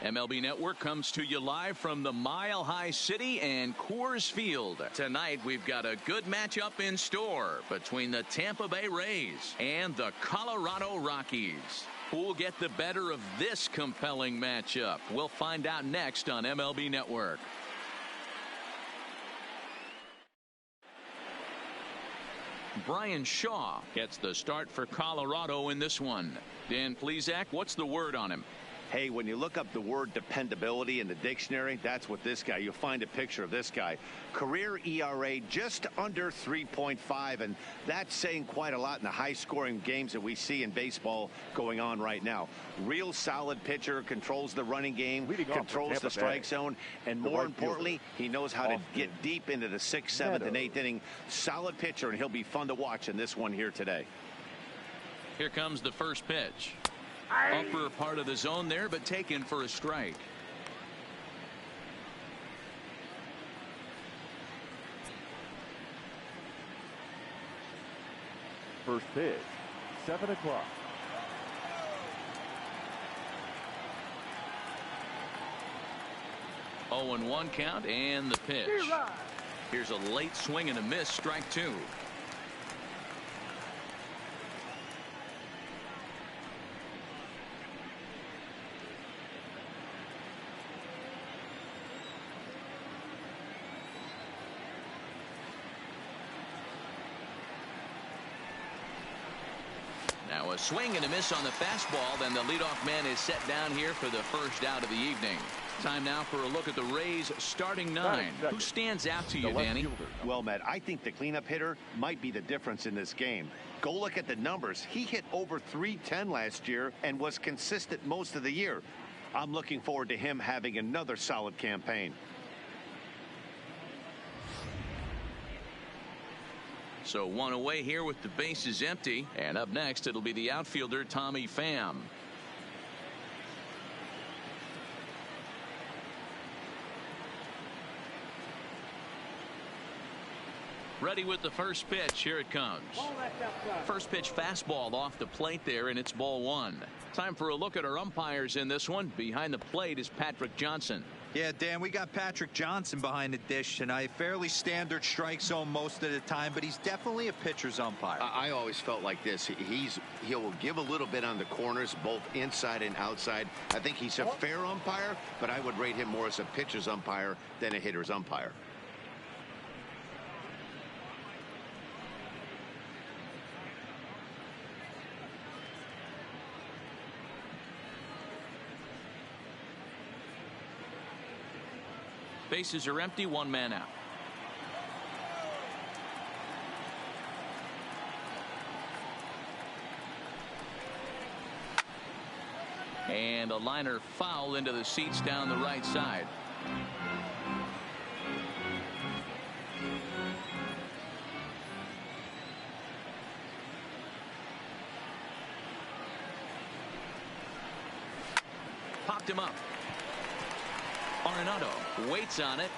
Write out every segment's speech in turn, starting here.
MLB Network comes to you live from the Mile High City and Coors Field. Tonight we've got a good matchup in store between the Tampa Bay Rays and the Colorado Rockies. Who'll get the better of this compelling matchup? We'll find out next on MLB Network. Brian Shaw gets the start for Colorado in this one. Dan Plesac, what's the word on him? Hey, when you look up the word dependability in the dictionary, that's what this guy, you'll find a picture of this guy. Career ERA just under 3.5, and that's saying quite a lot in the high-scoring games that we see in baseball going on right now. Real solid pitcher, controls the running game, controls the strike zone, and more importantly, he knows how to get deep into the 6th, 7th, and 8th inning. Solid pitcher, and he'll be fun to watch in this one here today. Here comes the first pitch. Upper part of the zone there, but taken for a strike. First pitch, 7 o'clock. Oh, and 1 count, and the pitch. Here's a late swing and a miss, strike 2. Now a swing and a miss on the fastball. Then the leadoff man is set down here for the first out of the evening. Time now for a look at the Rays starting 9. Who stands out to you, Danny? Well, Matt, I think the cleanup hitter might be the difference in this game. Go look at the numbers. He hit over .310 last year and was consistent most of the year. I'm looking forward to him having another solid campaign. So 1 away here with the bases empty. And up next, it'll be the outfielder, Tommy Pham. Ready with the first pitch. Here it comes. First pitch fastball off the plate there, and it's ball 1. Time for a look at our umpires in this one. Behind the plate is Patrick Johnson. Yeah, Dan, we got Patrick Johnson behind the dish tonight. Fairly standard strike zone most of the time, but he's definitely a pitcher's umpire. I always felt like this. He'll give a little bit on the corners, both inside and outside. I think he's a fair umpire, but I would rate him more as a pitcher's umpire than a hitter's umpire. Bases are empty, 1 man out. And a liner foul into the seats down the right side. Popped him up. Arenado waits on it,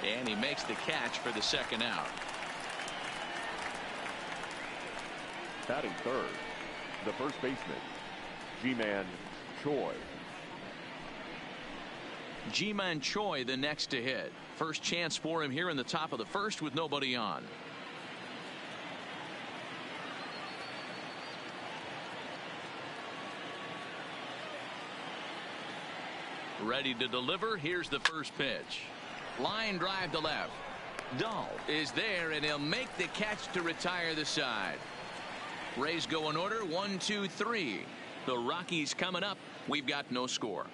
and he makes the catch for the 2nd out. Batting third, the first baseman, Ji-Man Choi. Ji-Man Choi the next to hit. First chance for him here in the top of the 1st with nobody on. Ready to deliver. Here's the first pitch. Line drive to left. Dahl is there, and he'll make the catch to retire the side. Rays go in order, 1, 2, 3. The Rockies coming up. We've got no score.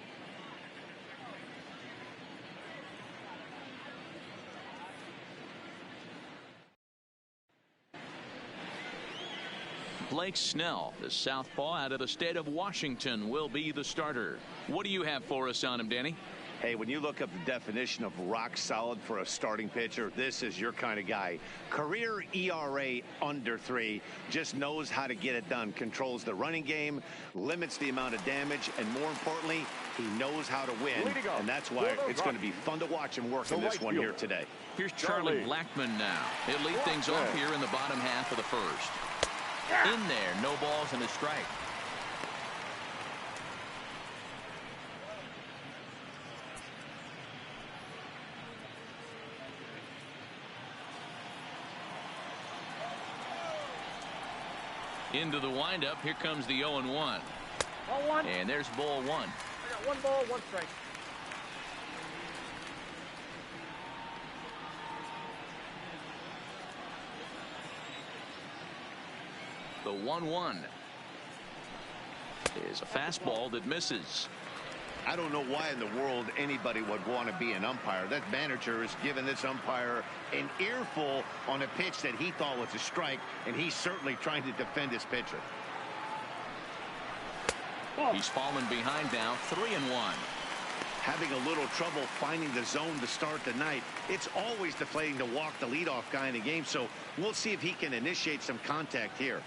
Blake Snell, the southpaw out of the state of Washington, will be the starter. What do you have for us on him, Danny? Hey, when you look up the definition of rock solid for a starting pitcher, this is your kind of guy. Career ERA under 3, just knows how to get it done, controls the running game, limits the amount of damage, and more importantly, he knows how to win, and that's why it's going to be fun to watch him work in this one here today. Here's Charlie Blackmon now. He'll lead things off here in the bottom half of the 1st. In there, no balls and a strike. Into the windup. Here comes the 0-1. Ball one. And there's ball one. I got 1 ball, 1 strike. The 1-1 is a fastball that misses. I don't know why in the world anybody would want to be an umpire. That manager is giving this umpire an earful on a pitch that he thought was a strike, and he's certainly trying to defend his pitcher. He's fallen behind now, 3-1. Having a little trouble finding the zone to start the night. It's always deflating to walk the leadoff guy in the game, so we'll see if he can initiate some contact here.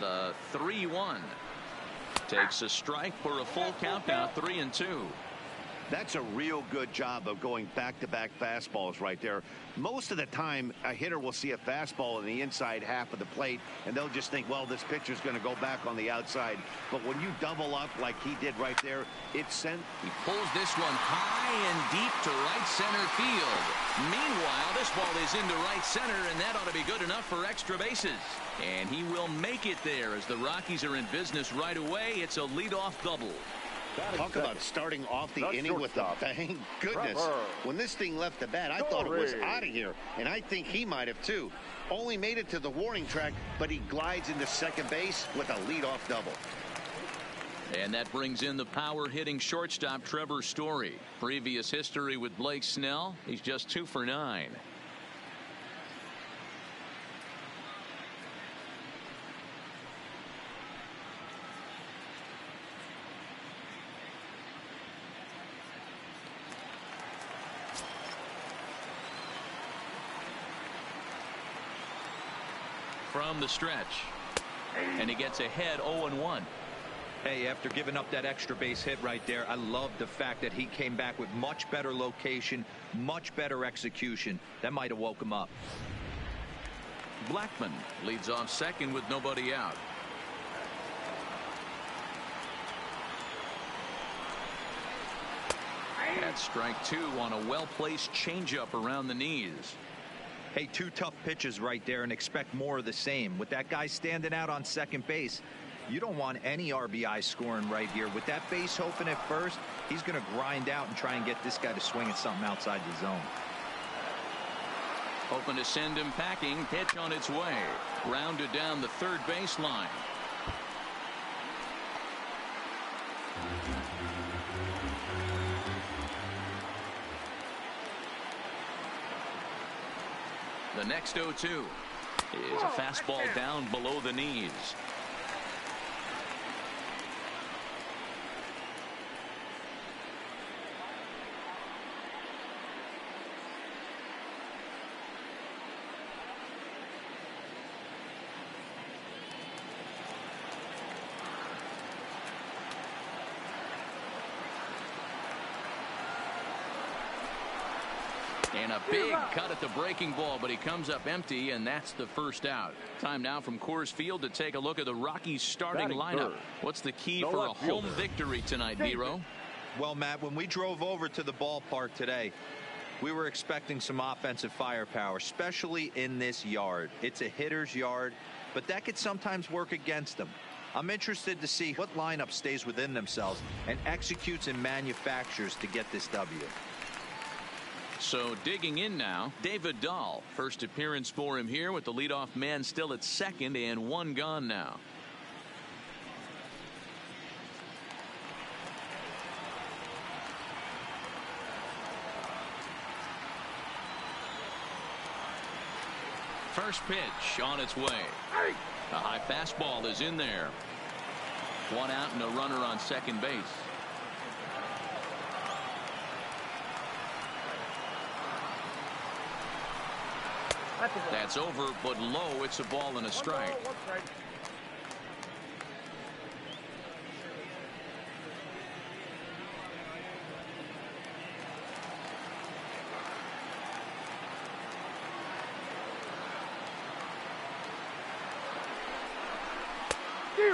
The 3-1 takes a strike for a full count now, 3-2. That's a real good job of going back-to-back fastballs right there. Most of the time, a hitter will see a fastball in the inside half of the plate, and they'll just think, well, this pitcher's going to go back on the outside. But when you double up like he did right there, it's sent. He pulls this one high and deep to right center field. Meanwhile, this ball is into right center, and that ought to be good enough for extra bases. And he will make it there as the Rockies are in business right away. It's a leadoff double. Talk about starting off the inning with a bang. Goodness. When this thing left the bat, I thought it was out of here. And I think he might have, too. Only made it to the warning track, but he glides into second base with a leadoff double. And that brings in the power-hitting shortstop, Trevor Story. Previous history with Blake Snell. He's just 2 for 9. From the stretch, and he gets ahead 0-1. Hey, after giving up that extra base hit right there, I love the fact that he came back with much better location, much better execution. That might have woke him up. Blackman leads off second with nobody out. That's strike 2 on a well-placed changeup around the knees. Hey, 2 tough pitches right there, and expect more of the same. With that guy standing out on second base, you don't want any RBI scoring right here. With that base open at first, he's going to grind out and try and get this guy to swing at something outside the zone. Hoping to send him packing. Pitch on its way. Rounded down the third baseline. The next 0-2 is a fastball down below the knees. And a big cut at the breaking ball, but he comes up empty, and that's the first out. Time now from Coors Field to take a look at the Rockies starting lineup. What's the key for a home victory tonight, Vero? Well, Matt, when we drove over to the ballpark today, we were expecting some offensive firepower, especially in this yard. It's a hitter's yard, but that could sometimes work against them. I'm interested to see what lineup stays within themselves and executes and manufactures to get this W. So digging in now, David Dahl. First appearance for him here with the leadoff man still at second and 1 gone now. First pitch on its way. A high fastball is in there. 1 out and a runner on second base. That's over, but low. It's a ball and a strike.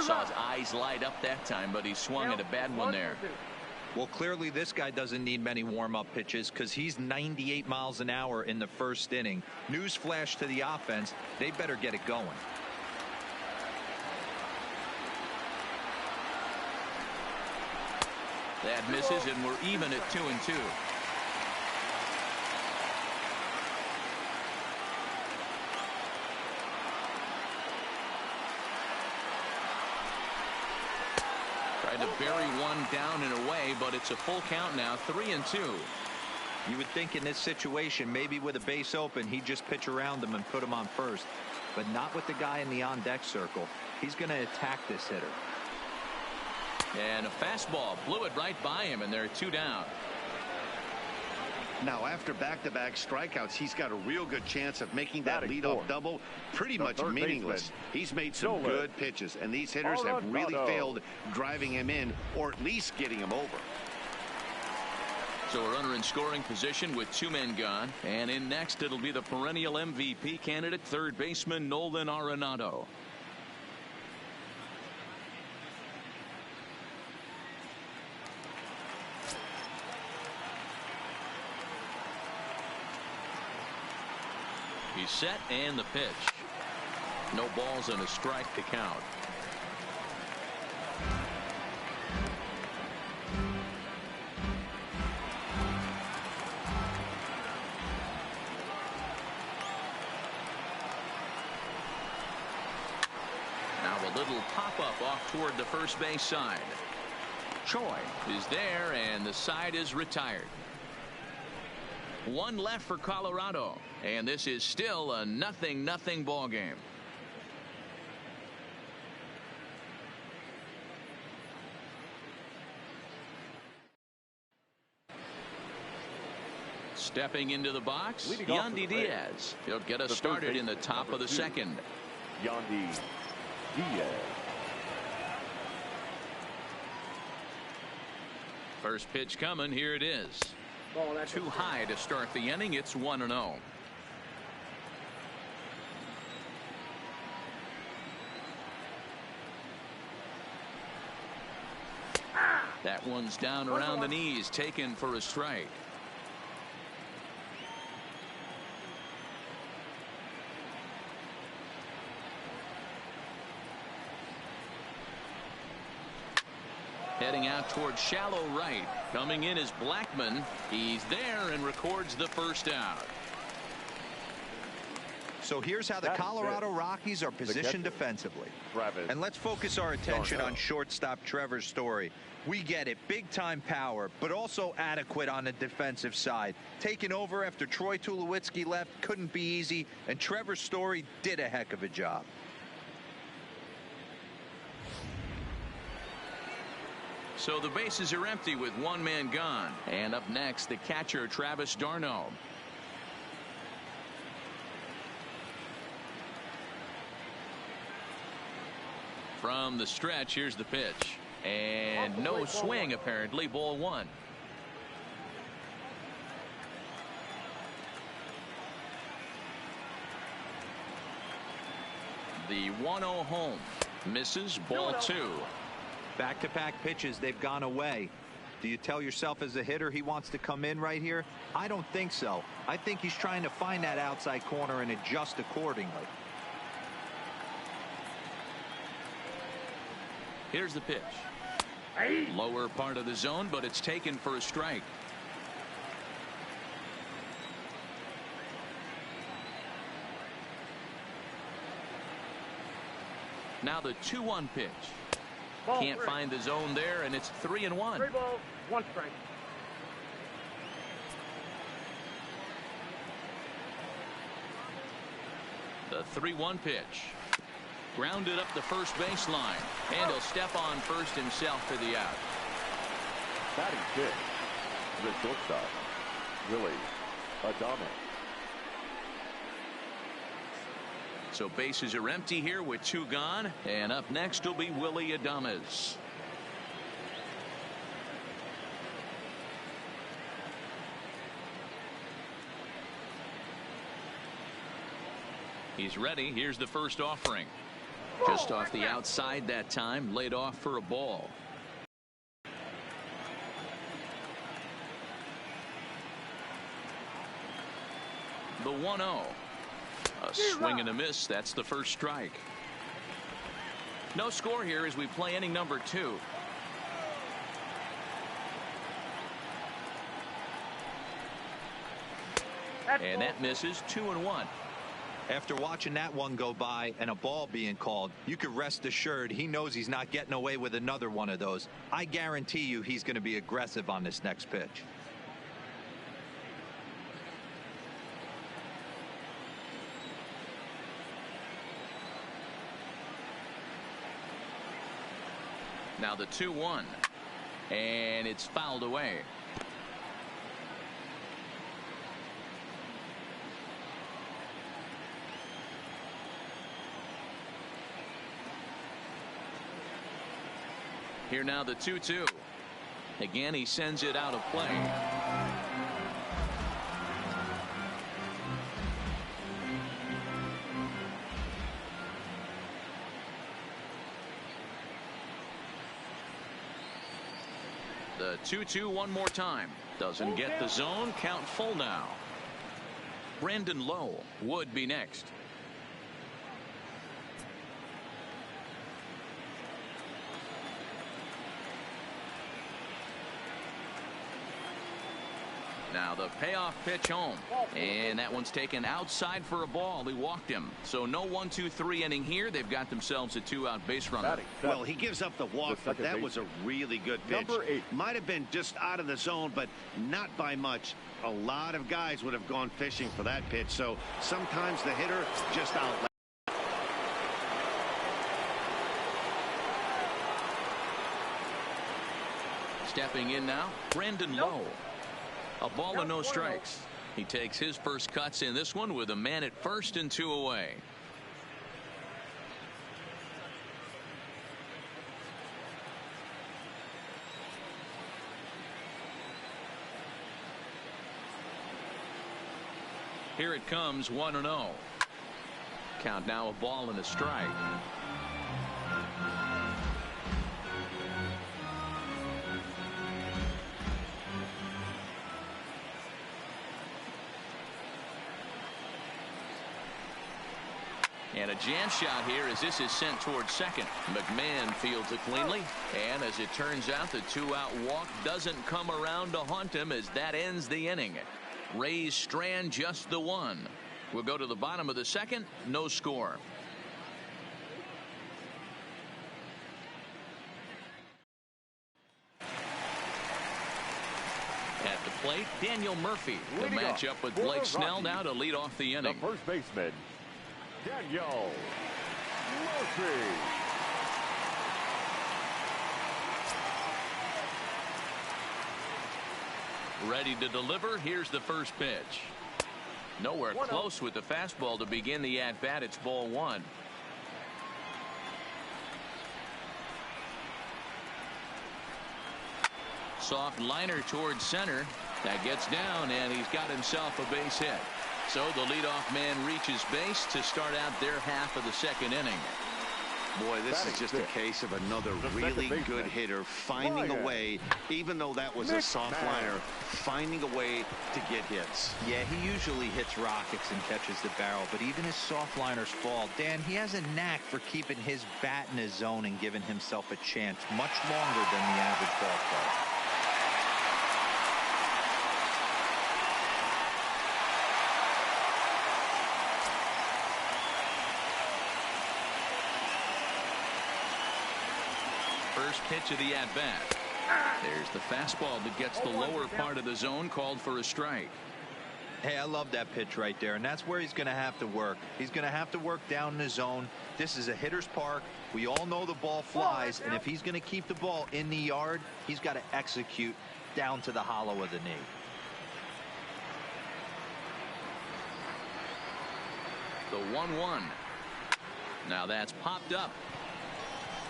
Saw his eyes light up that time, but he swung at a bad one there. Well, clearly this guy doesn't need many warm-up pitches because he's 98 miles an hour in the first inning. Newsflash to the offense, they better get it going. That misses, and we're even at 2-2. Tried to bury one down and away, but it's a full count now, 3-2. You would think in this situation, maybe with a base open, he'd just pitch around him and put him on first, but not with the guy in the on-deck circle. He's going to attack this hitter. And a fastball blew it right by him, and they're 2 down. Now, after back-to-back strikeouts, he's got a real good chance of making that leadoff double pretty much meaningless. He's made some good pitches, and these hitters have really failed driving him in or at least getting him over. So a runner in scoring position with 2 men gone, and in next it'll be the perennial MVP candidate, third baseman Nolan Arenado. He's set, and the pitch. No balls and a strike to count. Now a little pop-up off toward the first base side. Choi is there, and the side is retired. 1 left for Colorado, and this is still a 0-0 ball game. Stepping into the box, Yandy Diaz. He'll get us started in the top of the second. Yandy Diaz. First pitch coming. Here it is. Too high to start the inning. It's 1-0. That one's down around the knees, taken for a strike. Heading out towards shallow right. Coming in is Blackman. He's there and records the first out. So here's how the Colorado Rockies are positioned defensively. And let's focus our attention on shortstop Trevor Story. We get it, big time power, but also adequate on the defensive side. Taking over after Troy Tulowitzki left couldn't be easy, and Trevor Story did a heck of a job. So the bases are empty with 1 man gone. And up next, the catcher, Travis d'Arnaud. From the stretch, here's the pitch. And no swing, apparently. Ball 1. The 1-0 home. Misses. Ball 2. Back-to-back pitches, they've gone away. Do you tell yourself as a hitter he wants to come in right here? I don't think so. I think he's trying to find that outside corner and adjust accordingly. Here's the pitch. Lower part of the zone, but it's taken for a strike. Now the 2-1 pitch. Can't find the zone there, and it's 3-1. 3 balls, 1 strike. The 3-1 pitch. Grounded up the first baseline, and he'll step on first himself for the out. Batting fifth, the shortstop, Willie Adames. So bases are empty here with 2 gone, and up next will be Willie Adames. He's ready. Here's the first offering. Just off the outside that time, laid off for a ball. The 1-0. A swing and a miss. That's the first strike. No score here as we play inning number 2. And that misses 2-1. After watching that one go by and a ball being called, you could rest assured he knows he's not getting away with another one of those. I guarantee you he's going to be aggressive on this next pitch. Now the 2-1, and it's fouled away. Here now the 2-2. Again, he sends it out of play. The 2-2 one more time. Doesn't get the zone. Count full now. Brandon Lowe would be next. Now the payoff pitch home, and that one's taken outside for a ball. He walked him, so no 1-2-3 inning here. They've got themselves a 2-out base runner. Well, he gives up the walk, but that was a really good pitch. Might have been just out of the zone, but not by much. A lot of guys would have gone fishing for that pitch, so sometimes the hitter just outlet. Stepping in now, Brandon Lowe. A ball and no strikes. He takes his first cuts in this one with a man at first and 2 away. Here it comes, 1-0. Count now a ball and a strike. And a jam shot here as this is sent towards second. McMahon fields it cleanly. And as it turns out, the 2-out walk doesn't come around to haunt him as that ends the inning. Rays strand just the one. We'll go to the bottom of the second. No score. At the plate, Daniel Murphy. The matchup with Blake Snell now to lead off the inning. The first baseman, Daniel Murphy. Ready to deliver. Here's the first pitch. Nowhere close with the fastball to begin the at-bat. It's ball one. Soft liner towards center. That gets down, and he's got himself a base hit. So the leadoff man reaches base to start out their half of the second inning. Boy, this is just a case of another really good hitter finding a way, even though that was a soft liner, finding a way to get hits. Yeah, he usually hits rockets and catches the barrel, but even his soft liners fall. Dan, he has a knack for keeping his bat in his zone and giving himself a chance much longer than the average ball player. First pitch of the at-bat. There's the fastball that gets the lower part of the zone, called for a strike. Hey, I love that pitch right there, and that's where he's going to have to work. He's going to have to work down in the zone. This is a hitter's park. We all know the ball flies, and if he's going to keep the ball in the yard, he's got to execute down to the hollow of the knee. The 1-1. Now that's popped up.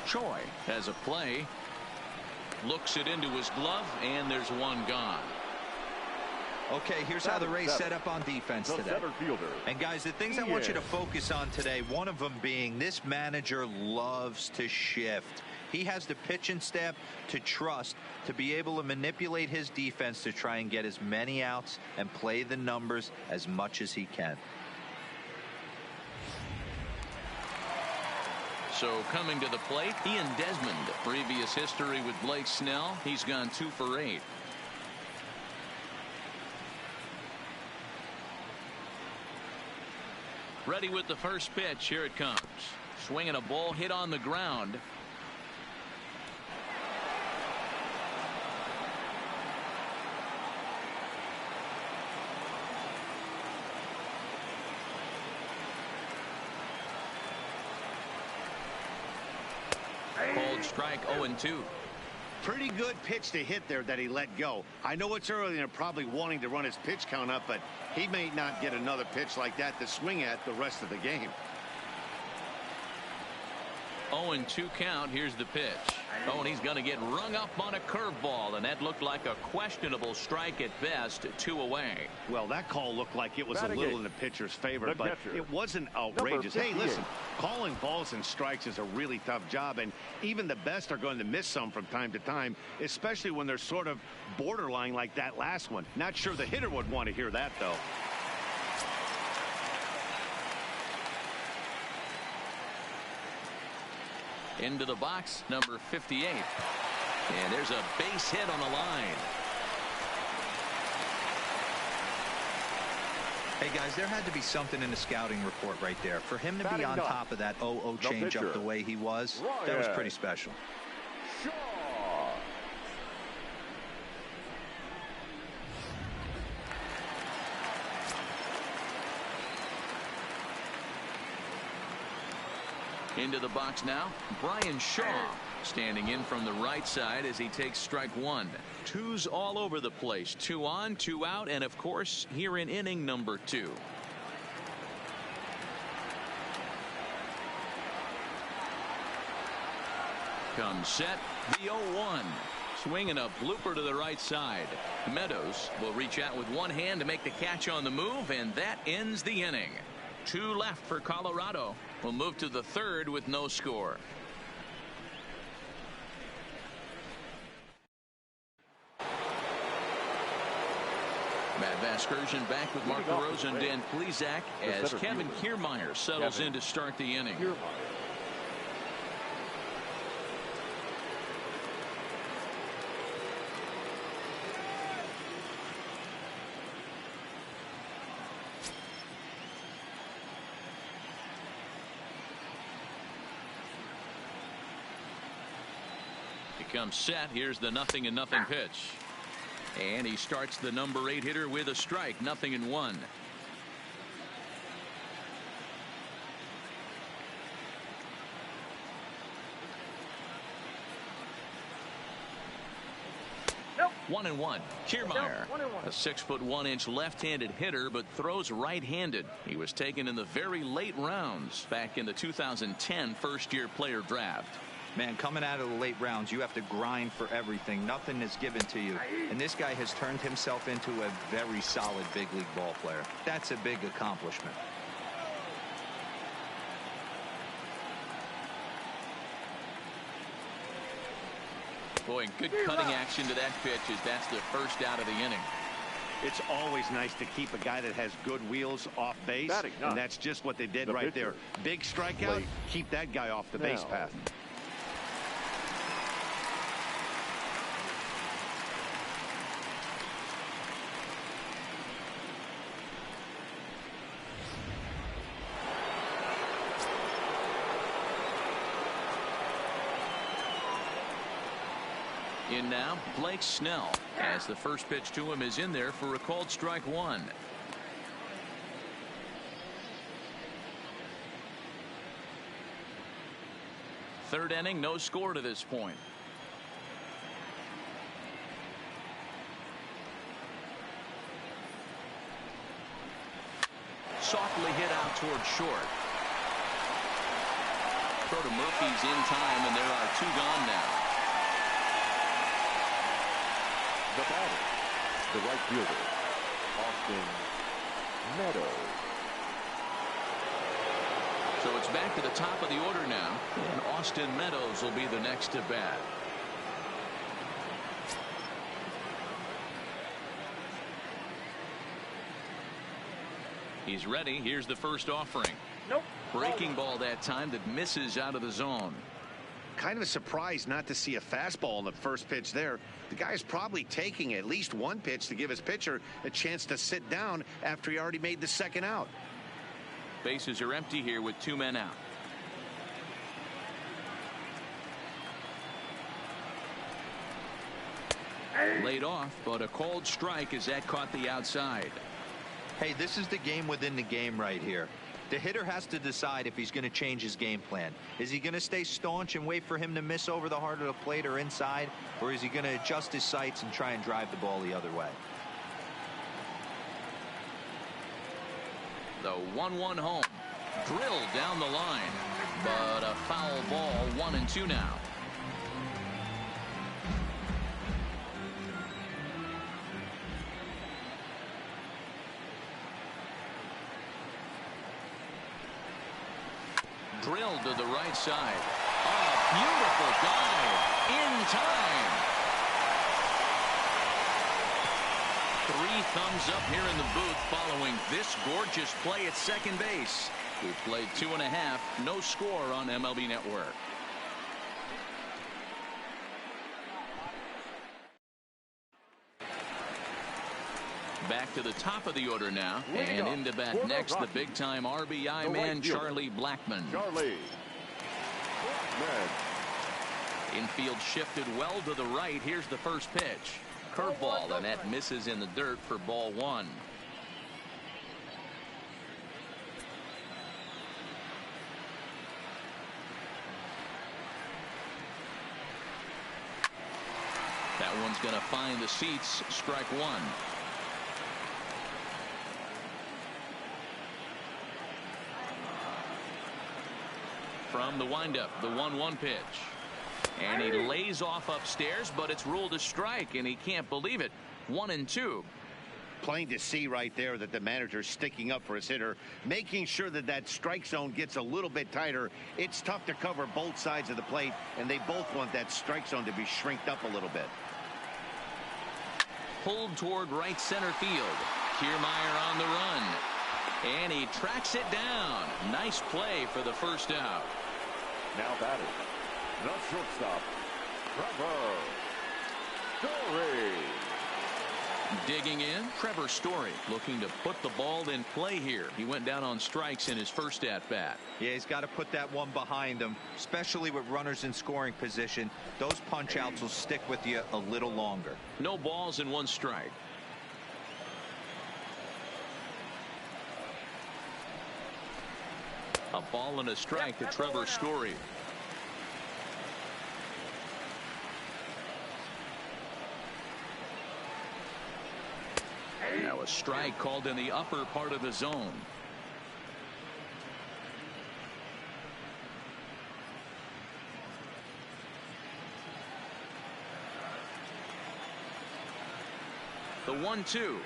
Choi has a play, looks it into his glove, and there's one gone. Okay, here's how the Rays set up on defense today. And guys, the things I want you to focus on today, one of them being this manager loves to shift. He has the pitching staff to trust to be able to manipulate his defense to try and get as many outs and play the numbers as much as he can. So coming to the plate, Ian Desmond. Previous history with Blake Snell. He's gone 2 for 8. Ready with the first pitch. Here it comes. Swinging a ball hit on the ground. Called strike 0-2. Pretty good pitch to hit there that he let go. I know it's early and they're probably wanting to run his pitch count up, but he may not get another pitch like that to swing at the rest of the game. 0-2 count. Here's the pitch. Oh, and he's going to get rung up on a curveball, and that looked like a questionable strike at best. 2 away. Well, that call looked like it was a little in the pitcher's favor, but it wasn't outrageous. Hey, listen, calling balls and strikes is a really tough job, and even the best are going to miss some from time to time, especially when they're sort of borderline like that last one. Not sure the hitter would want to hear that, though. Into the box, number 58. And there's a base hit on the line. Hey, guys, there had to be something in the scouting report right there. For him to be on top of that 0-0 changeup the way he was, that was pretty special. Into the box now, Brian Shaw standing in from the right side as he takes strike 1. 2's all over the place. 2 on, 2 out, and of course here in inning number 2. Comes set, the 0-1. Swinging a blooper to the right side. Meadows will reach out with one hand to make the catch on the move, and that ends the inning. 2 left for Colorado. We'll move to the 3rd with no score. Matt Vasgersian back with Mark LaRose and Dan Plesac as Kevin Kiermaier settles in to start the inning. Comes set. Here's the 0-0 pitch, and he starts the number 8 hitter with a strike. 0-1. Nope. 1-1. Kiermaier, Nope. 1-1. a 6'1" left-handed hitter, but throws right-handed. He was taken in the very late rounds back in the 2010 first-year player draft. Man, coming out of the late rounds, you have to grind for everything. Nothing is given to you. And this guy has turned himself into a very solid big league ball player. That's a big accomplishment. Boy, good cutting action to that pitch as that's the first out of the inning. It's always nice to keep a guy that has good wheels off base, and that's just what they did right there. Big strikeout, keep that guy off the base path. In now, Blake Snell, as the first pitch to him is in there for a called strike 1. Third inning, no score to this point. Softly hit out toward short. Throw to Murphy's in time, and there are 2 gone now. The batter, the right fielder, Austin Meadows. So it's back to the top of the order now, and Austin Meadows will be the next to bat. He's ready. Here's the first offering. Nope. Breaking ball that time that misses out of the zone. Kind of surprised not to see a fastball on the first pitch there. The guy's probably taking at least one pitch to give his pitcher a chance to sit down after he already made the second out. Bases are empty here with 2 men out. Laid off, but a called strike as that caught the outside. Hey, this is the game within the game right here. The hitter has to decide if he's going to change his game plan. Is he going to stay staunch and wait for him to miss over the heart of the plate or inside, or is he going to adjust his sights and try and drive the ball the other way? The 1-1 home. Drilled down the line, but a foul ball. 1-2 now. Drilled to the right side. Oh, beautiful dive in time. 3 thumbs up here in the booth following this gorgeous play at second base. We've played 2.5. No score on MLB Network. Back to the top of the order now, and into bat next, the big-time RBI man, Charlie Blackmon. Infield shifted well to the right. Here's the first pitch. Curveball, and that misses in the dirt for ball 1. That one's going to find the seats. Strike 1. From the windup, the 1-1 pitch. And he lays off upstairs, but it's ruled a strike, and he can't believe it. 1-2. Plain to see right there that the manager's sticking up for his hitter, making sure that that strike zone gets a little bit tighter. It's tough to cover both sides of the plate, and they both want that strike zone to be shrinked up a little bit. Pulled toward right center field. Kiermaier on the run. And he tracks it down. Nice play for the first out. Now batting, the shortstop, Trevor Story. Digging in, Trevor Story looking to put the ball in play here. He went down on strikes in his first at-bat. Yeah, he's got to put that one behind him, especially with runners in scoring position. Those punch-outs will stick with you a little longer. No balls and 1 strike. A ball and a strike to Trevor Story. Now a strike called in the upper part of the zone. The 1-2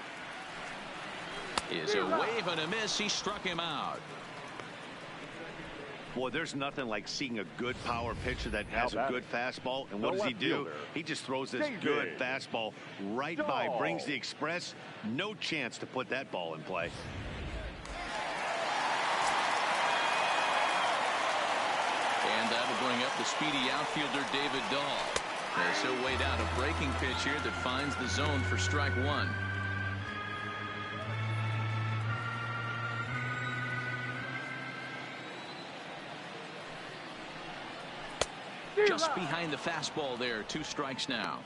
is a wave and a miss. He struck him out. Boy, there's nothing like seeing a good power pitcher that has a good fastball. And what does he do? He just throws this good fastball right by, brings the express. No chance to put that ball in play. And that'll bring up the speedy outfielder David Dahl. As he'll wait out a breaking pitch here that finds the zone for strike 1. Just behind the fastball there. 2 strikes now.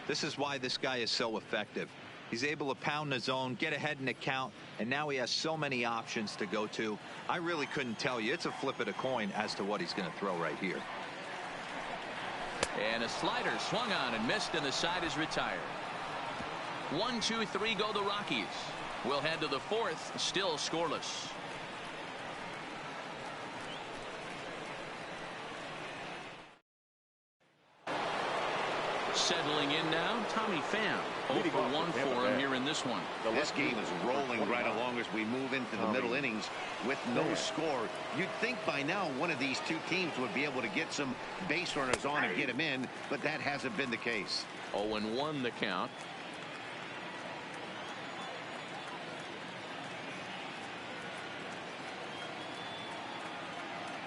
This is why this guy is so effective. He's able to pound the zone, get ahead in the count, and now he has so many options to go to. I really couldn't tell you. It's a flip of the coin as to what he's going to throw right here. And a slider swung on and missed, and the side is retired. 1, 2, 3 go the Rockies. We'll head to the 4th, still scoreless. Settling in now, Tommy Pham. 0 for 1 for him here in this one. This game is rolling right along as we move into the middle innings with no score. You'd think by now one of these 2 teams would be able to get some base runners on and get them in, but that hasn't been the case. 0-1 the count.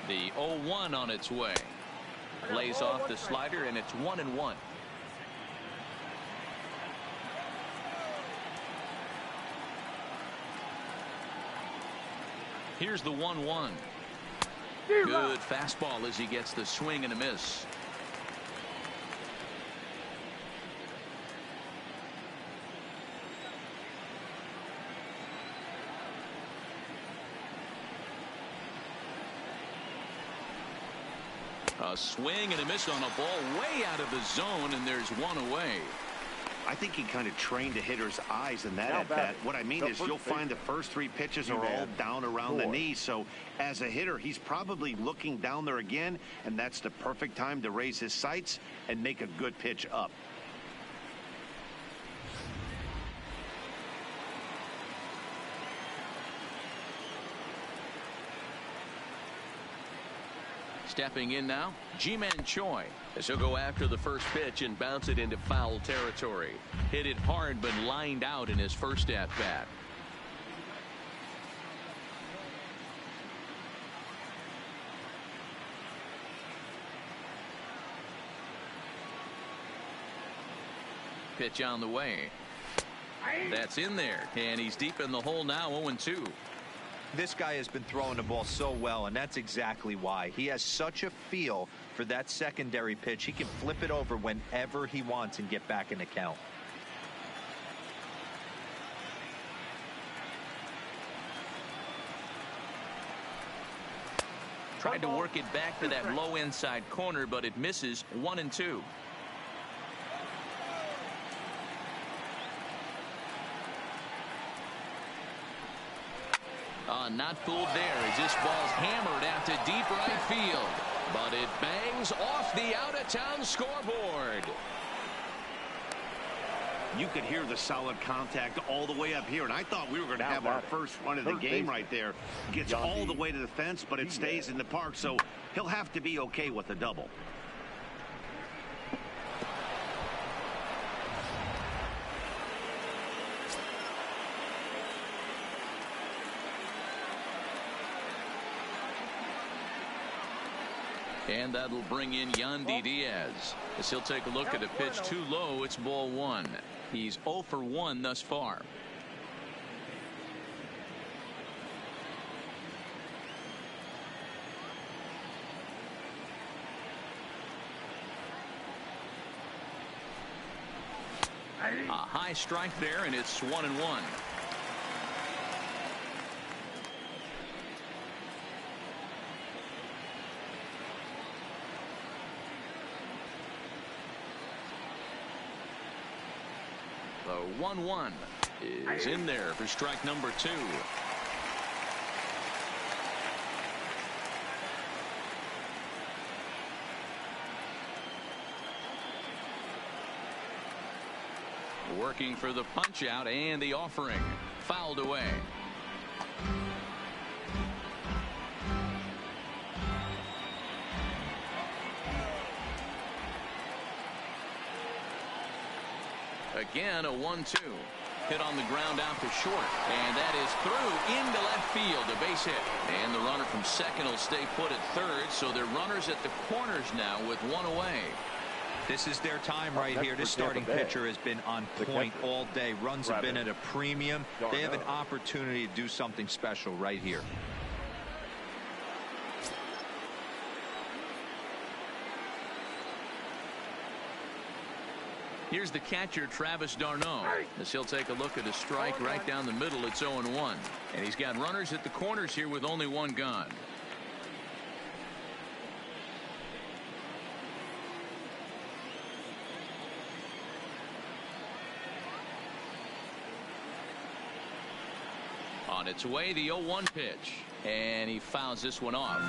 The 0-1 on its way. Lays off the slider, and it's 1-1. Here's the 1-1. Good fastball as he gets the swing and a miss. A swing and a miss on a ball way out of the zone, and there's one away. I think he kind of trained the hitter's eyes in that at bat. What I mean is you'll find the first 3 pitches are all down around the knee. So as a hitter, he's probably looking down there again, and that's the perfect time to raise his sights and make a good pitch up. Stepping in now, Ji-Man Choi. As he'll go after the first pitch and bounce it into foul territory. Hit it hard but lined out in his first at bat. Pitch on the way. That's in there, and he's deep in the hole now. 0-2. This guy has been throwing the ball so well, and that's exactly why. He has such a feel for that secondary pitch. He can flip it over whenever he wants and get back in the count. Tried to work it back to that low inside corner, but it misses. 1-2. Not fooled there as this ball's hammered out to deep right field. But it bangs off the out-of-town scoreboard. You could hear the solid contact all the way up here, and I thought we were going to have our first run of the game right there. Gets all the way to the fence, but it stays in the park, so he'll have to be okay with the double. And that'll bring in Yandy Diaz. As he'll take a look at a pitch too low, it's ball 1. He's 0 for 1 thus far. A high strike there, and it's 1-1. The 1-1 is in there for strike number 2. Working for the punch out, and the offering fouled away. Again, a 1-2. Hit on the ground out to short, and that is through into left field, a base hit. And the runner from second will stay put at third, so they're runners at the corners now with one away. This is their time right here. This starting pitcher has been on point all day. Runs have been at a premium. They have an opportunity to do something special right here. Here's the catcher, Travis d'Arnaud, as he'll take a look at a strike right down the middle. It's 0-1. And he's got runners at the corners here with only one gone. On its way, the 0-1 pitch. And he fouls this one off.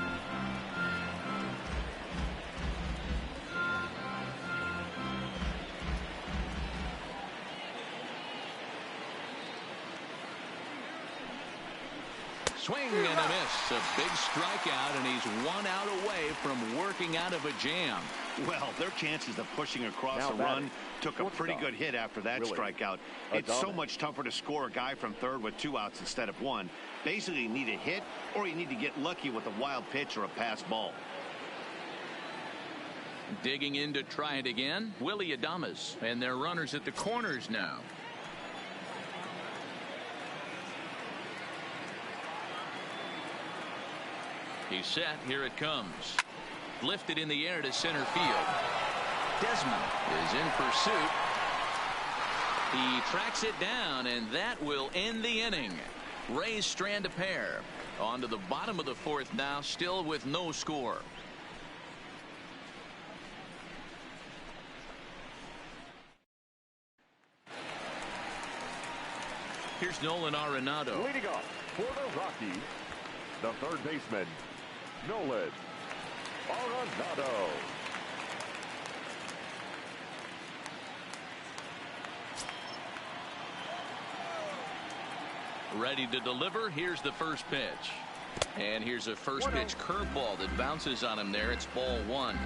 Swing and a miss. A big strikeout, and he's 1 out away from working out of a jam. Well, their chances of pushing across a run took a pretty good hit after that strikeout. It's so much tougher to score a guy from third with 2 outs instead of 1. Basically, you need a hit, or you need to get lucky with a wild pitch or a pass ball. Digging in to try it again, Willie Adames, and their runners at the corners now. He's set. Here it comes. Lifted in the air to center field. Desmond is in pursuit. He tracks it down, and that will end the inning. Rays strand a pair. On to the bottom of the fourth now, still with no score. Here's Nolan Arenado. Leading off for the Rockies, the third baseman, Nolan Arenado. Ready to deliver. Here's the first pitch. And here's a first pitch curveball that bounces on him there. It's ball one.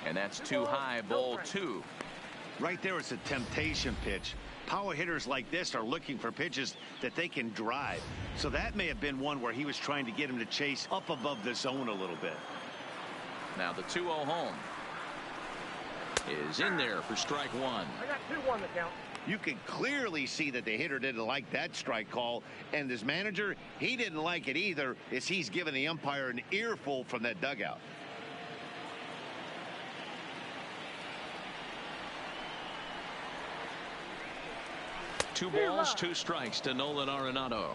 And that's too high, ball two. Right there, it's a temptation pitch. Power hitters like this are looking for pitches that they can drive. So that may have been one where he was trying to get him to chase up above the zone a little bit. Now the 2-0 home is in there for strike one. I got 2-1 to count. You can clearly see that the hitter didn't like that strike call, and his manager, he didn't like it either, as he's giving the umpire an earful from that dugout. Two balls, two strikes to Nolan Arenado.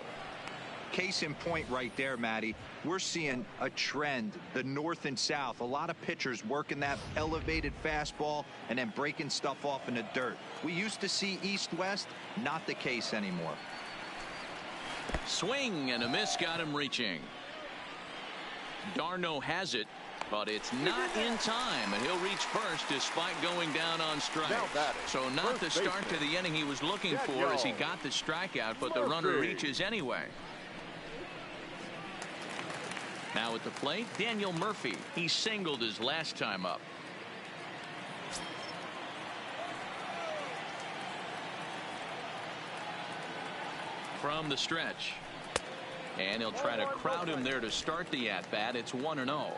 Case in point right there, Matty. We're seeing a trend, the north and south. A lot of pitchers working that elevated fastball and then breaking stuff off in the dirt. We used to see east-west, not the case anymore. Swing and a miss got him reaching. Darno has it, but it's not in time, and he'll reach first despite going down on strikes. So not the start to the inning he was looking for as he got the strikeout, but the runner reaches anyway. Now at the plate, Daniel Murphy. He singled his last time up. From the stretch. And he'll try to crowd him there to start the at-bat. It's 1-0.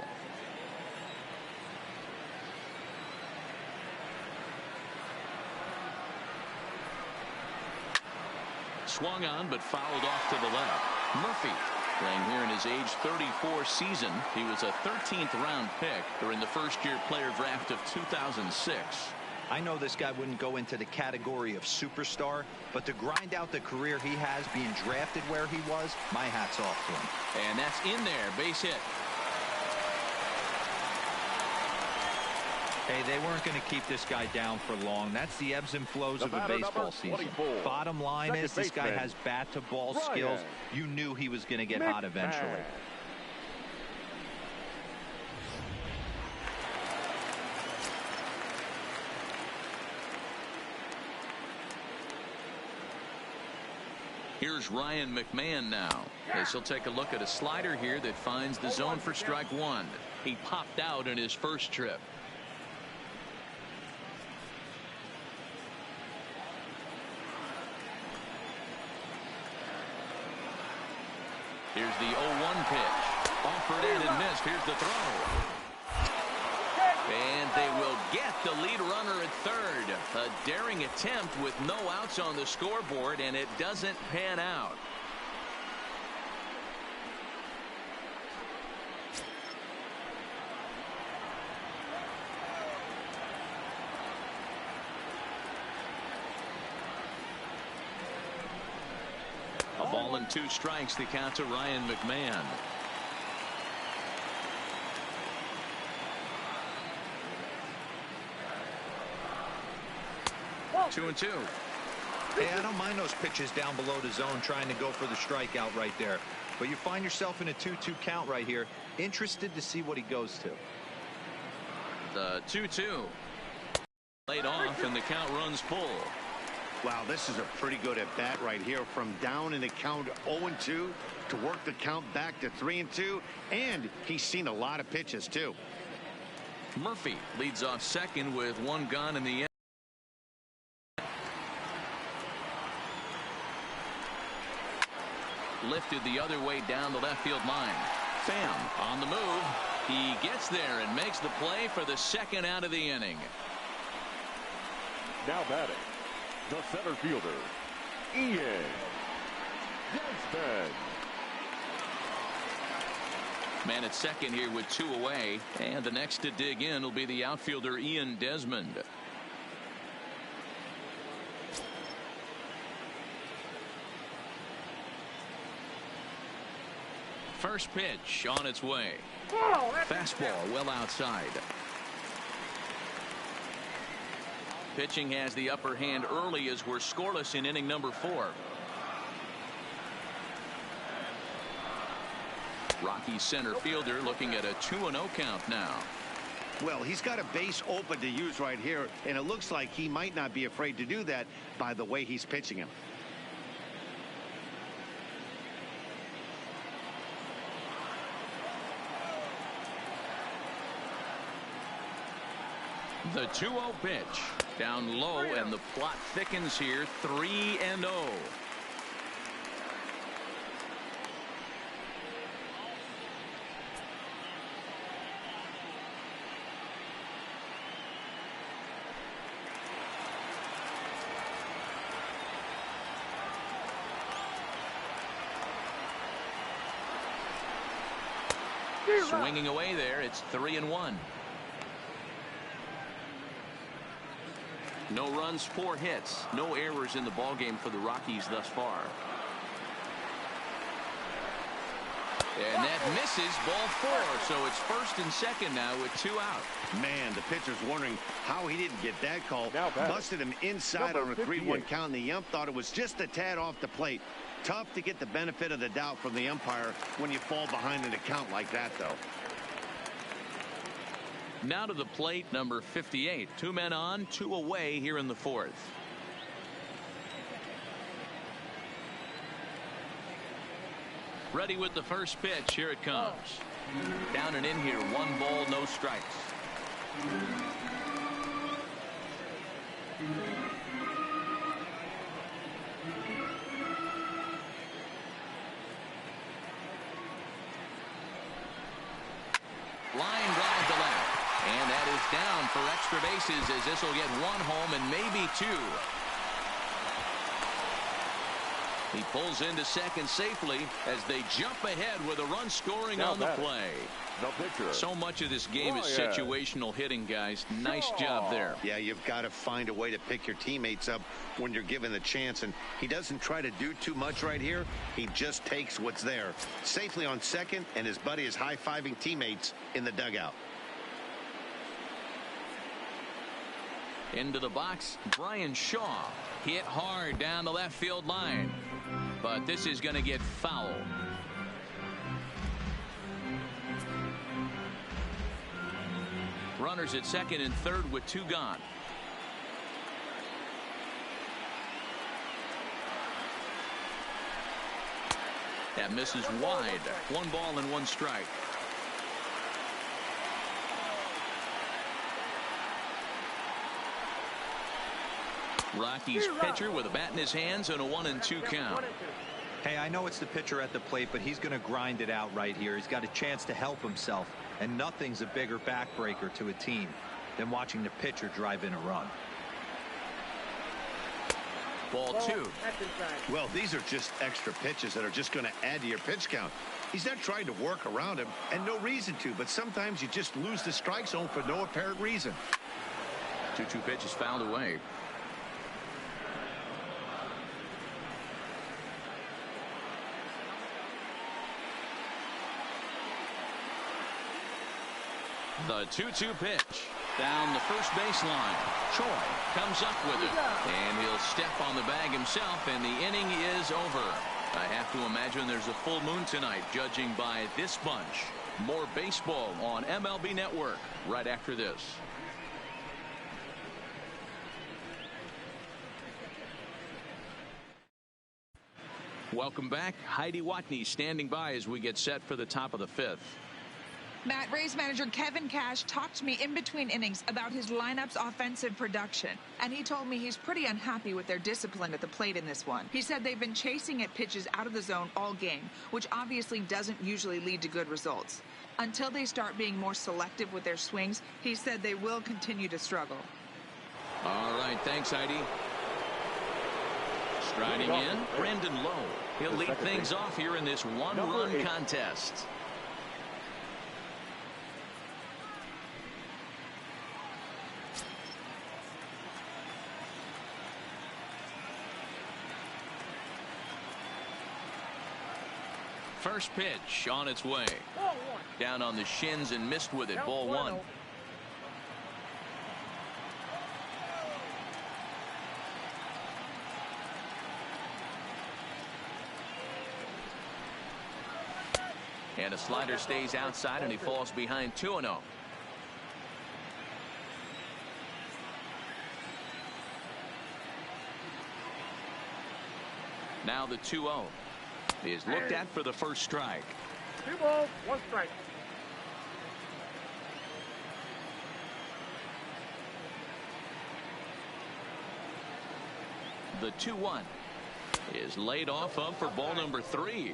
Swung on, but fouled off to the left. Murphy, playing here in his age 34 season. He was a 13th round pick during the first year player draft of 2006. I know this guy wouldn't go into the category of superstar, but to grind out the career he has being drafted where he was, my hat's off to him. And that's in there, base hit. Hey, they weren't going to keep this guy down for long. That's the ebbs and flows of a baseball season. Bottom line is this guy has bat-to-ball skills. You knew he was going to get hot eventually. Here's Ryan McMahon now, as he'll take a look at a slider here that finds the zone for strike one. He popped out in his first trip. Here's the 0-1 pitch. Offered and missed. Here's the throw. And they will get the lead runner at third. A daring attempt with no outs on the scoreboard, and it doesn't pan out. A ball and two strikes, the count to Ryan McMahon. Two and two. Hey, I don't mind those pitches down below the zone trying to go for the strikeout right there. But you find yourself in a 2-2 count right here. Interested to see what he goes to. The 2-2. Laid off, and the count runs full. Wow, this is a pretty good at bat right here, from down in the count 0-2 to work the count back to 3-2, and he's seen a lot of pitches too. Murphy leads off second with one gone in the end. Lifted the other way down the left field line. Pham on the move. He gets there and makes the play for the second out of the inning. Now batting, the center fielder, Ian Man at second here with 2 away, and the next to dig in will be the outfielder Ian Desmond. First pitch on its way. Fastball well outside. Pitching has the upper hand early as we're scoreless in inning number 4. Rockies center fielder looking at a 2-0 count now. Well, he's got a base open to use right here, and it looks like he might not be afraid to do that by the way he's pitching him. The 2-0 pitch down low, and the plot thickens here. 3-0. Swinging away there. It's 3-1. No runs, 4 hits, no errors in the ballgame for the Rockies thus far. And that misses, ball 4. So it's first and second now with 2 out. Man, the pitcher's wondering how he didn't get that call. Busted him inside on a 3-1 count, and the ump thought it was just a tad off the plate. Tough to get the benefit of the doubt from the umpire when you fall behind in a count like that, though. Now to the plate, number 58. 2 men on, 2 away here in the 4th. Ready with the first pitch. Here it comes. Down and in here. 1 ball, no strikes. Line drive to left. And that is down for extra bases, as this will get 1 home and maybe 2. He pulls into second safely as they jump ahead with a run scoring on the play. So much of this game is situational hitting, guys. Nice job there. Yeah, you've got to find a way to pick your teammates up when you're given the chance, and he doesn't try to do too much right here. He just takes what's there. Safely on second, and his buddy is high-fiving teammates in the dugout. Into the box, Brian Shaw hit hard down the left field line, but this is going to get foul. Runners at second and third with 2 gone. That misses wide. 1 ball and 1 strike. Rockies pitcher with a bat in his hands and a 1-2 count. Hey, I know it's the pitcher at the plate, but he's going to grind it out right here. He's got a chance to help himself, and nothing's a bigger backbreaker to a team than watching the pitcher drive in a run. Ball 2. Well, these are just extra pitches that are just going to add to your pitch count. He's not trying to work around him, and no reason to, but sometimes you just lose the strike zone for no apparent reason. 2-2 pitch is fouled away. The 2-2 pitch down the first baseline. Choi comes up with it, and he'll step on the bag himself, and the inning is over. I have to imagine there's a full moon tonight, judging by this bunch. More baseball on MLB Network right after this. Welcome back. Heidi Watney standing by as we get set for the top of the 5th. Matt, Rays manager Kevin Cash talked to me in between innings about his lineup's offensive production, and he told me he's pretty unhappy with their discipline at the plate in this one. He said they've been chasing at pitches out of the zone all game, which obviously doesn't usually lead to good results. Until they start being more selective with their swings, he said they will continue to struggle. All right, thanks, Heidi. Striding in, Brendan Lowe. He'll lead things off here in this 1-run contest. First pitch on its way. Ball one. Down on the shins and missed with it. Count Ball 1. 1-0. And a slider stays outside, and he falls behind 2-0. Now the 2-0 is looked at for the first strike. 2 balls, 1 strike. The 2-1 is laid off of for ball number 3.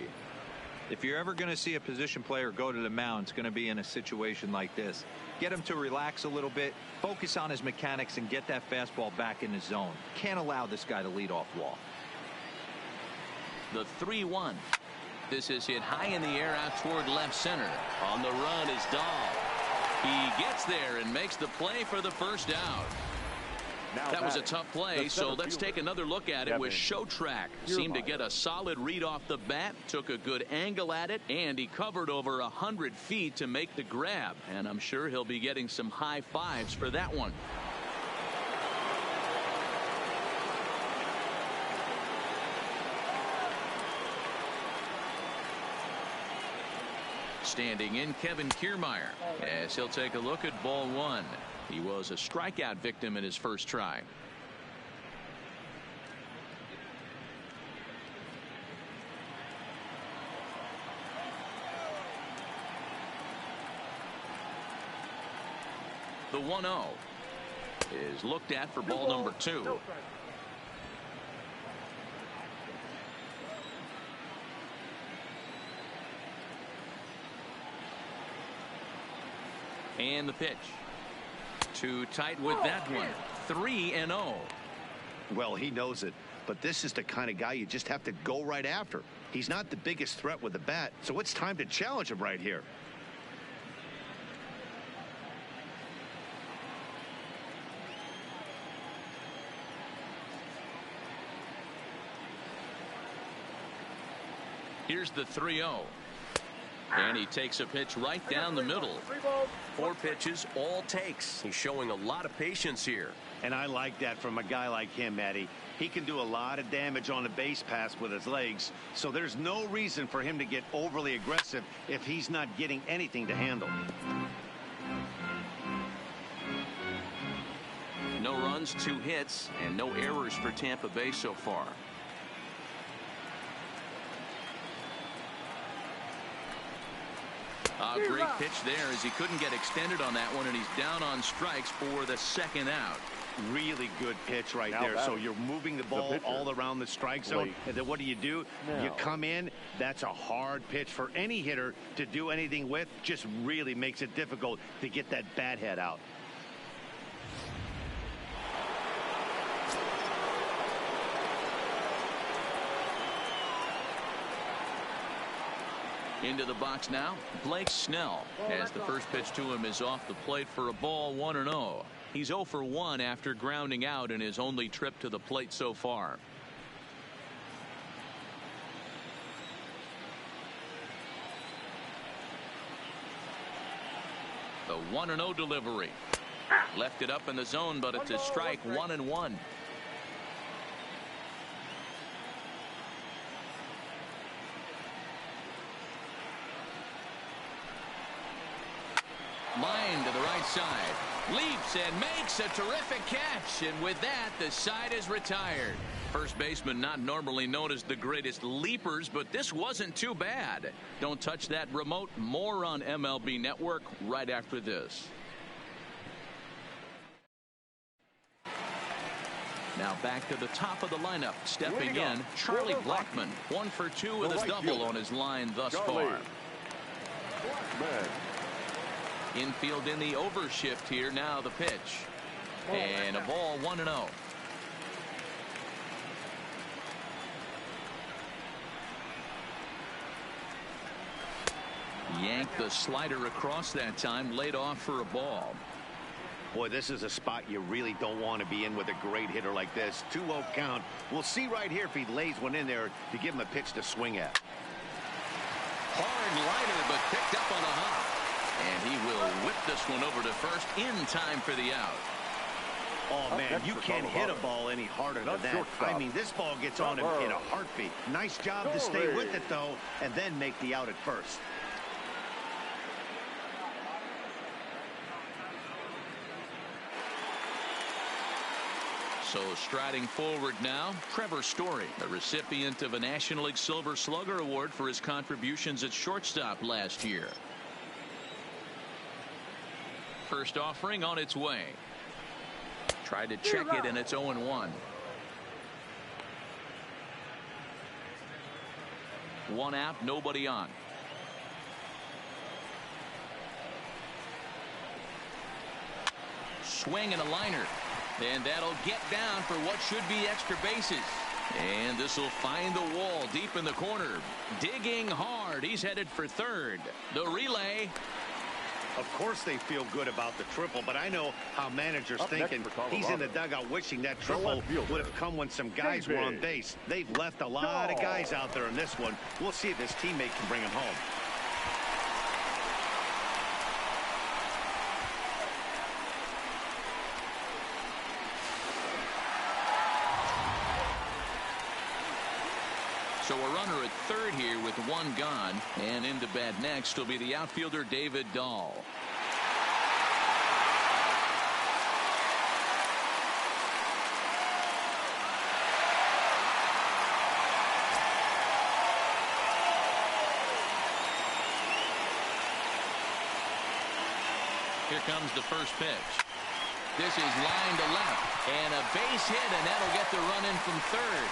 If you're ever going to see a position player go to the mound, it's going to be in a situation like this. Get him to relax a little bit, focus on his mechanics, and get that fastball back in the zone. Can't allow this guy to lead off walk. The 3-1. This is hit high in the air out toward left center. On the run is Dahl. He gets there and makes the play for the first out. That was a tough play, so let's take another look at it with Showtrack. Seemed to get a solid read off the bat, took a good angle at it, and he covered over 100 feet to make the grab. And I'm sure he'll be getting some high fives for that one. Standing in, Kevin Kiermaier, as he'll take a look at ball 1. He was a strikeout victim in his first try. The 1-0 is looked at for ball number 2. And the pitch. Too tight with that one. 3-0. Well, he knows it, but this is the kind of guy you just have to go right after. He's not the biggest threat with the bat, so it's time to challenge him right here. Here's the 3-0. And he takes a pitch right down the middle. 4 pitches, all takes. He's showing a lot of patience here. And I like that from a guy like him, Eddie. He can do a lot of damage on the base pass with his legs, so there's no reason for him to get overly aggressive if he's not getting anything to handle. No runs, 2 hits, and no errors for Tampa Bay so far. A great pitch there as he couldn't get extended on that one, and he's down on strikes for the second out. Really good pitch right there. So you're moving the ball all around the strike zone, and then what do? You come in. That's a hard pitch for any hitter to do anything with. Just really makes it difficult to get that bat head out. Into the box now, Blake Snell, as the first pitch to him is off the plate for a ball, 1-0. He's 0 for 1 after grounding out in his only trip to the plate so far. The 1-0 delivery. Left it up in the zone, but it's a strike, 1-1. Line to the right side. Leaps and makes a terrific catch. And with that, the side is retired. First baseman not normally known as the greatest leapers, but this wasn't too bad. Don't touch that remote. More on MLB Network right after this. Now back to the top of the lineup. Stepping in, Charlie Blackmon. 1 for 2 with his double on his line thus far. Infield in the overshift here. Now the pitch. And a ball, 1-0. Yanked the slider across that time. Laid off for a ball. Boy, this is a spot you really don't want to be in with a great hitter like this. 2-0 count. We'll see right here if he lays one in there to give him a pitch to swing at. Hard liner, but picked up on a hop. And he will whip this one over to first in time for the out. Oh, man, you can't hit a ball any harder than that. I mean, this ball gets on him in a heartbeat. Nice job to stay with it, though, and then make the out at first. So striding forward now, Trevor Story, a recipient of a National League Silver Slugger Award for his contributions at shortstop last year. First offering on its way. Tried to check it, and it's 0-1. One out, nobody on. Swing and a liner. And that'll get down for what should be extra bases. And this will find the wall deep in the corner. Digging hard. He's headed for third. The relay. Of course they feel good about the triple, but I know how managers thinking. He's in the dugout wishing that triple would have come when some guys were on base. They've left a lot of guys out there in this one. We'll see if his teammate can bring him home. So a runner at third here with one gone, and into bat next will be the outfielder David Dahl. Here comes the first pitch. This is line to left, and a base hit, and that'll get the run in from third.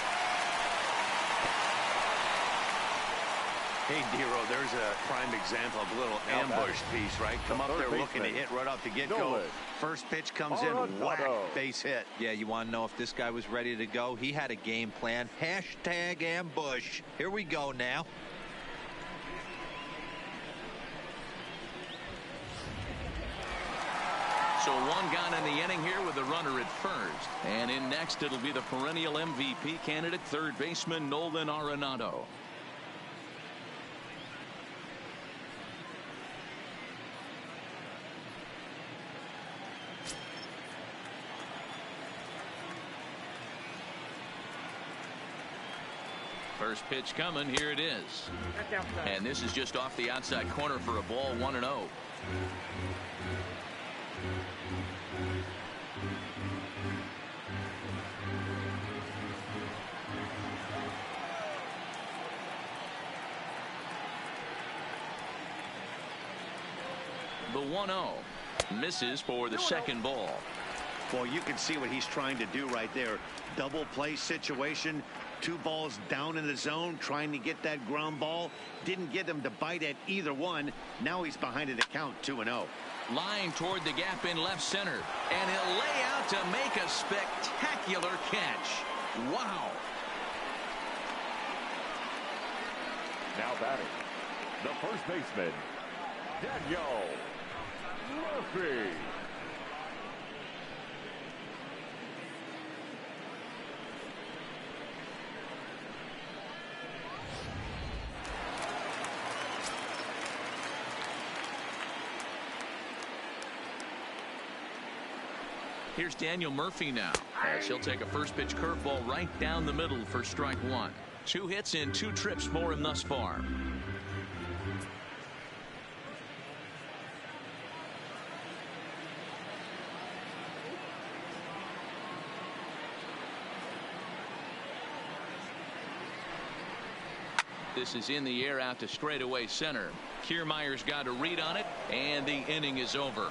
Hey, Dero, there's a prime example of a little ambush piece, right? Come up there looking to hit right off the get-go. First pitch comes in, whack, base hit. Yeah, you want to know if this guy was ready to go? He had a game plan. Hashtag ambush. Here we go now. So one gone in the inning here with a runner at first. And in next, it'll be the perennial MVP candidate, third baseman Nolan Arenado. First pitch coming. Here it is. And this is just off the outside corner for a ball, 1-0. The 1-0 misses for the second ball. Well, you can see what he's trying to do right there. Double play situation. 2 balls down in the zone, trying to get that ground ball. Didn't get him to bite at either one. Now he's behind in the count, 2-0. Line toward the gap in left center. And he'll lay out to make a spectacular catch. Wow. Now batting, the first baseman, Daniel Murphy. Here's Daniel Murphy now, as he'll take a first pitch curveball right down the middle for strike one. 2 hits in 2 trips for him thus far. This is in the air out to straightaway center. Kiermaier's got a read on it, and the inning is over.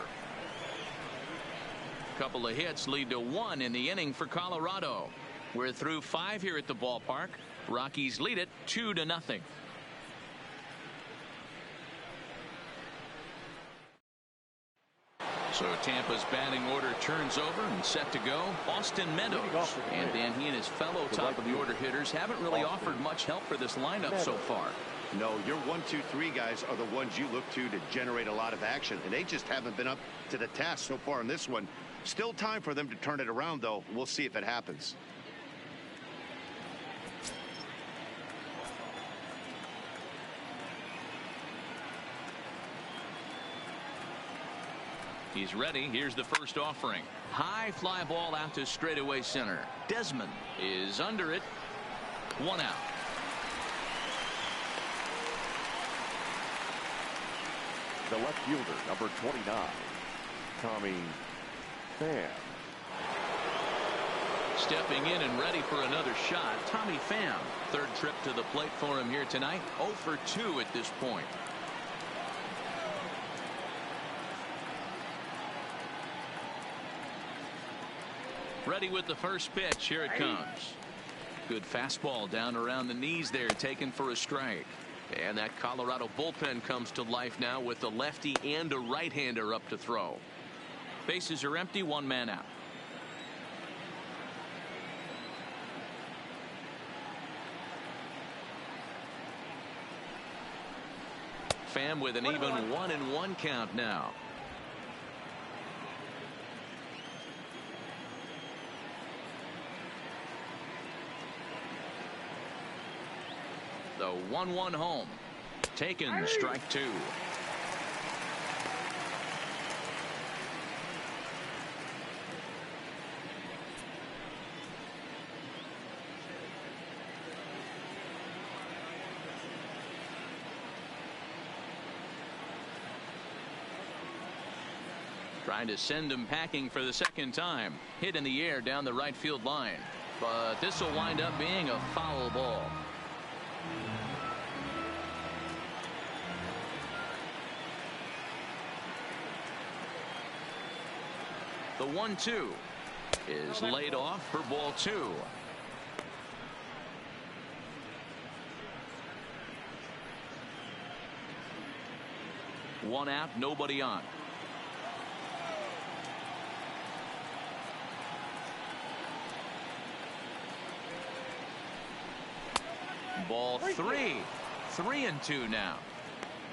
Couple of hits lead to 1 in the inning for Colorado. We're through 5 here at the ballpark. Rockies lead it 2-0. So Tampa's batting order turns over and set to go. Austin Meadows, and then he and his fellow top of the order hitters haven't really offered much help for this lineup so far. No, your 1, 2, 3 guys are the ones you look to generate a lot of action, and they just haven't been up to the task so far in this one. Still time for them to turn it around, though. We'll see if it happens. He's ready. Here's the first offering. High fly ball out to straightaway center. Desmond is under it. 1 out. The left fielder, number 29, Tommy Pham. Stepping in and ready for another shot, Tommy Pham. Third trip to the plate for him here tonight. 0 for 2 at this point. Ready with the first pitch. Here it comes. Good fastball down around the knees there, taken for a strike. And that Colorado bullpen comes to life now with a lefty and a right-hander up to throw. Bases are empty, 1 man out. Pham with an even 1-1 count now. The 1-1 home. Taken, strike 2. Trying to send him packing for the second time. Hit in the air down the right field line. But this will wind up being a foul ball. The 1-2 is laid off for ball 2. One out, nobody on. Ball 3. 3-2 now.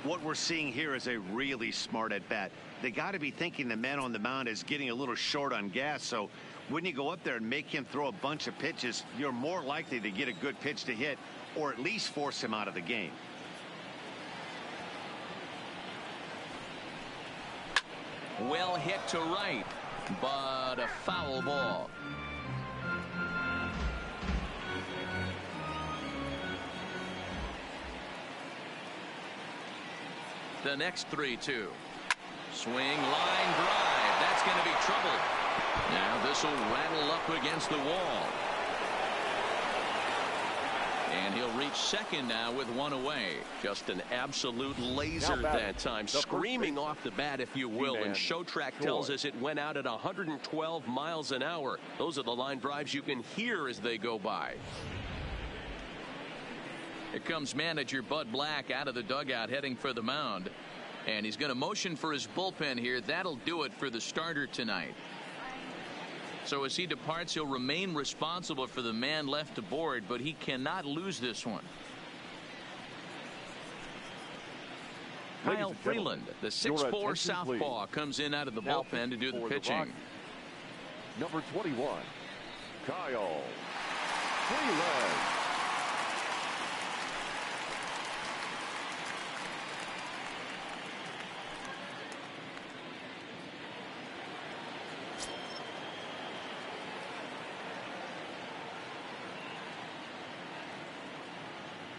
What we're seeing here is a really smart at bat. They got to be thinking the man on the mound is getting a little short on gas. So when you go up there and make him throw a bunch of pitches, you're more likely to get a good pitch to hit or at least force him out of the game. Well hit to right, but a foul ball. The next 3-2. Swing, line drive. That's going to be trouble. Now this will rattle up against the wall. And he'll reach second now with 1 away. Just an absolute laser that time. Screaming off the bat, if you will. And Showtrack tells us it went out at 112 miles an hour. Those are the line drives you can hear as they go by. Here comes manager Bud Black out of the dugout heading for the mound. And he's going to motion for his bullpen here. That'll do it for the starter tonight. So as he departs, he'll remain responsible for the man left aboard, but he cannot lose this one. Kyle Freeland, the 6'4" southpaw, comes in out of the bullpen to do the pitching. Number 21, Kyle Freeland.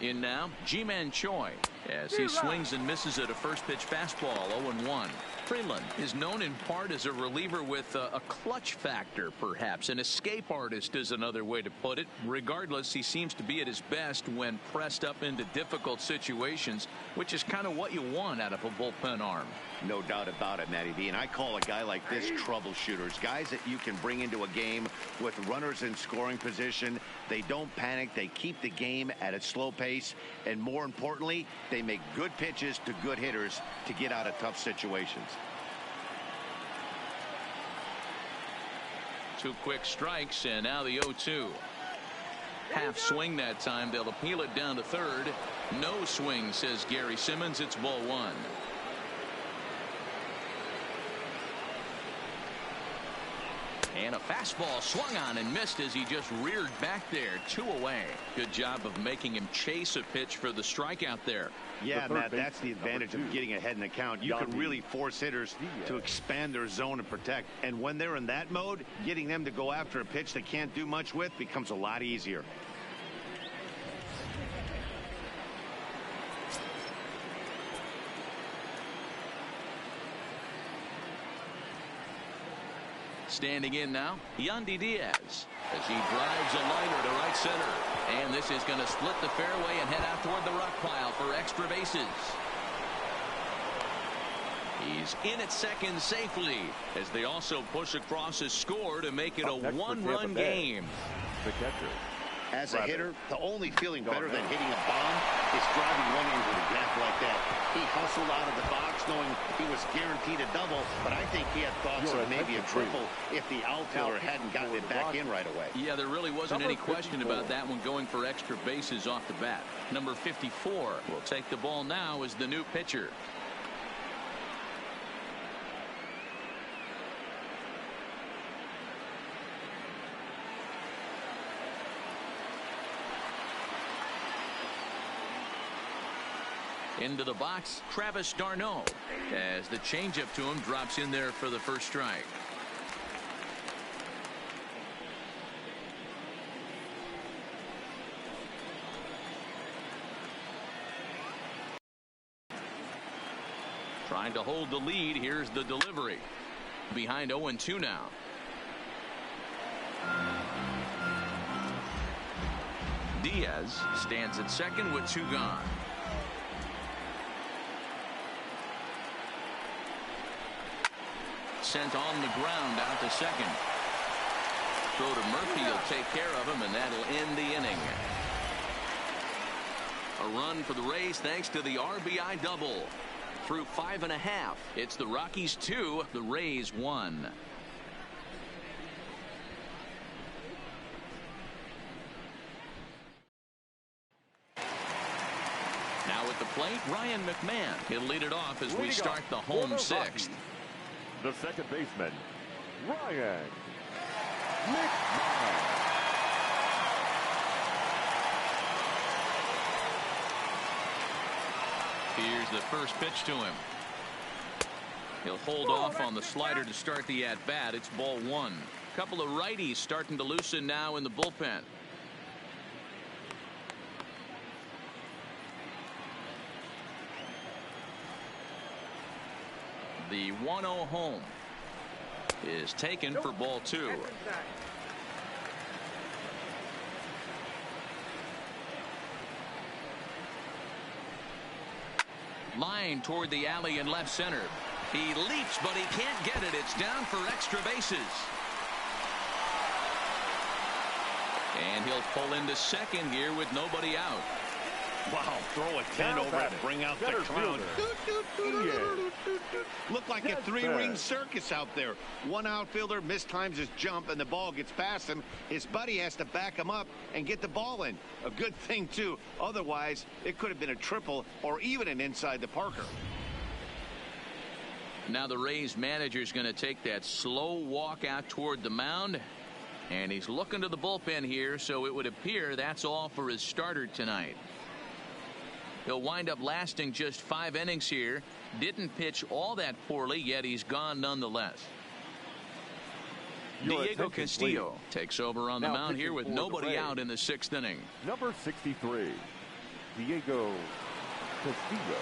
In now, Ji-Man Choi, as he swings and misses at a first pitch fastball. 0-1. Freeland is known in part as a reliever with a clutch factor, perhaps. An escape artist is another way to put it. Regardless, he seems to be at his best when pressed up into difficult situations, which is kind of what you want out of a bullpen arm. No doubt about it, Matty B. And I call a guy like this troubleshooters. Guys that you can bring into a game with runners in scoring position. They don't panic. They keep the game at a slow pace. And more importantly, they make good pitches to good hitters to get out of tough situations. 2 quick strikes, and now the 0-2. Half swing that time. They'll appeal it down to third. No swing, says Gary Simmons. It's ball 1. And a fastball swung on and missed as he just reared back there. 2 away. Good job of making him chase a pitch for the strikeout there. Yeah, Matt, that's the advantage of getting ahead in the count. You can really force hitters to expand their zone and protect. And when they're in that mode, getting them to go after a pitch they can't do much with becomes a lot easier. Standing in now, Yandy Diaz as he drives a liner to right center. And this is going to split the fairway and head out toward the rock pile for extra bases. He's in at second safely as they also push across his score to make it a 1-run game. The catcher. As a hitter, the only feeling better than hitting a bomb is driving one into the gap like that. He hustled out of the box knowing he was guaranteed a double, but I think he had thoughts of maybe a triple if the outfielder hadn't gotten it back in right away. Yeah, there really wasn't any question about that one going for extra bases off the bat. Number 54 will take the ball now as the new pitcher. Into the box, Travis d'Arnaud, as the changeup to him drops in there for the first strike. Trying to hold the lead. Here's the delivery. Behind 0-2 now. Diaz stands at second with 2 gone. Sent on the ground out to second. Throw to Murphy will take care of him, and that'll end the inning. A run for the Rays thanks to the RBI double. Through 5.5, it's the Rockies 2, the Rays 1. Now at the plate, Ryan McMahon. He'll lead it off as we start the home 6th. The second baseman, Ryan McMahon. Here's the first pitch to him. He'll hold off on the slider to start the at-bat. It's ball 1. A couple of righties starting to loosen now in the bullpen. The 1-0 home is taken for ball 2. Line toward the alley in left center. He leaps, but he can't get it. It's down for extra bases. And he'll pull into second here with nobody out. Wow, throw a 10 over and bring out the crowd. Look like a 3-ring circus out there. One outfielder mistimes his jump and the ball gets past him. His buddy has to back him up and get the ball in. A good thing, too. Otherwise, it could have been a triple or even an inside the Parker. Now the Rays manager is going to take that slow walk out toward the mound. And he's looking to the bullpen here, so it would appear that's all for his starter tonight. He'll wind up lasting just 5 innings here. Didn't pitch all that poorly, yet he's gone nonetheless. Diego Castillo takes over on the mound here with nobody out in the 6th inning. Number 63, Diego Castillo.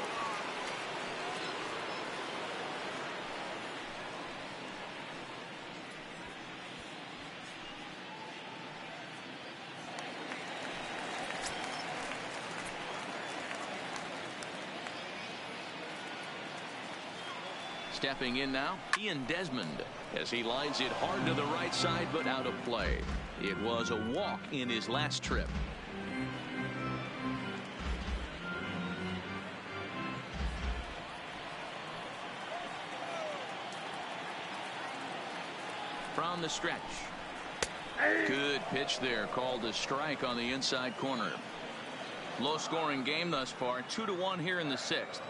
Stepping in now, Ian Desmond, as he lines it hard to the right side, but out of play. It was a walk in his last trip. From the stretch. Good pitch there, called a strike on the inside corner. Low scoring game thus far, 2-1 here in the 6th.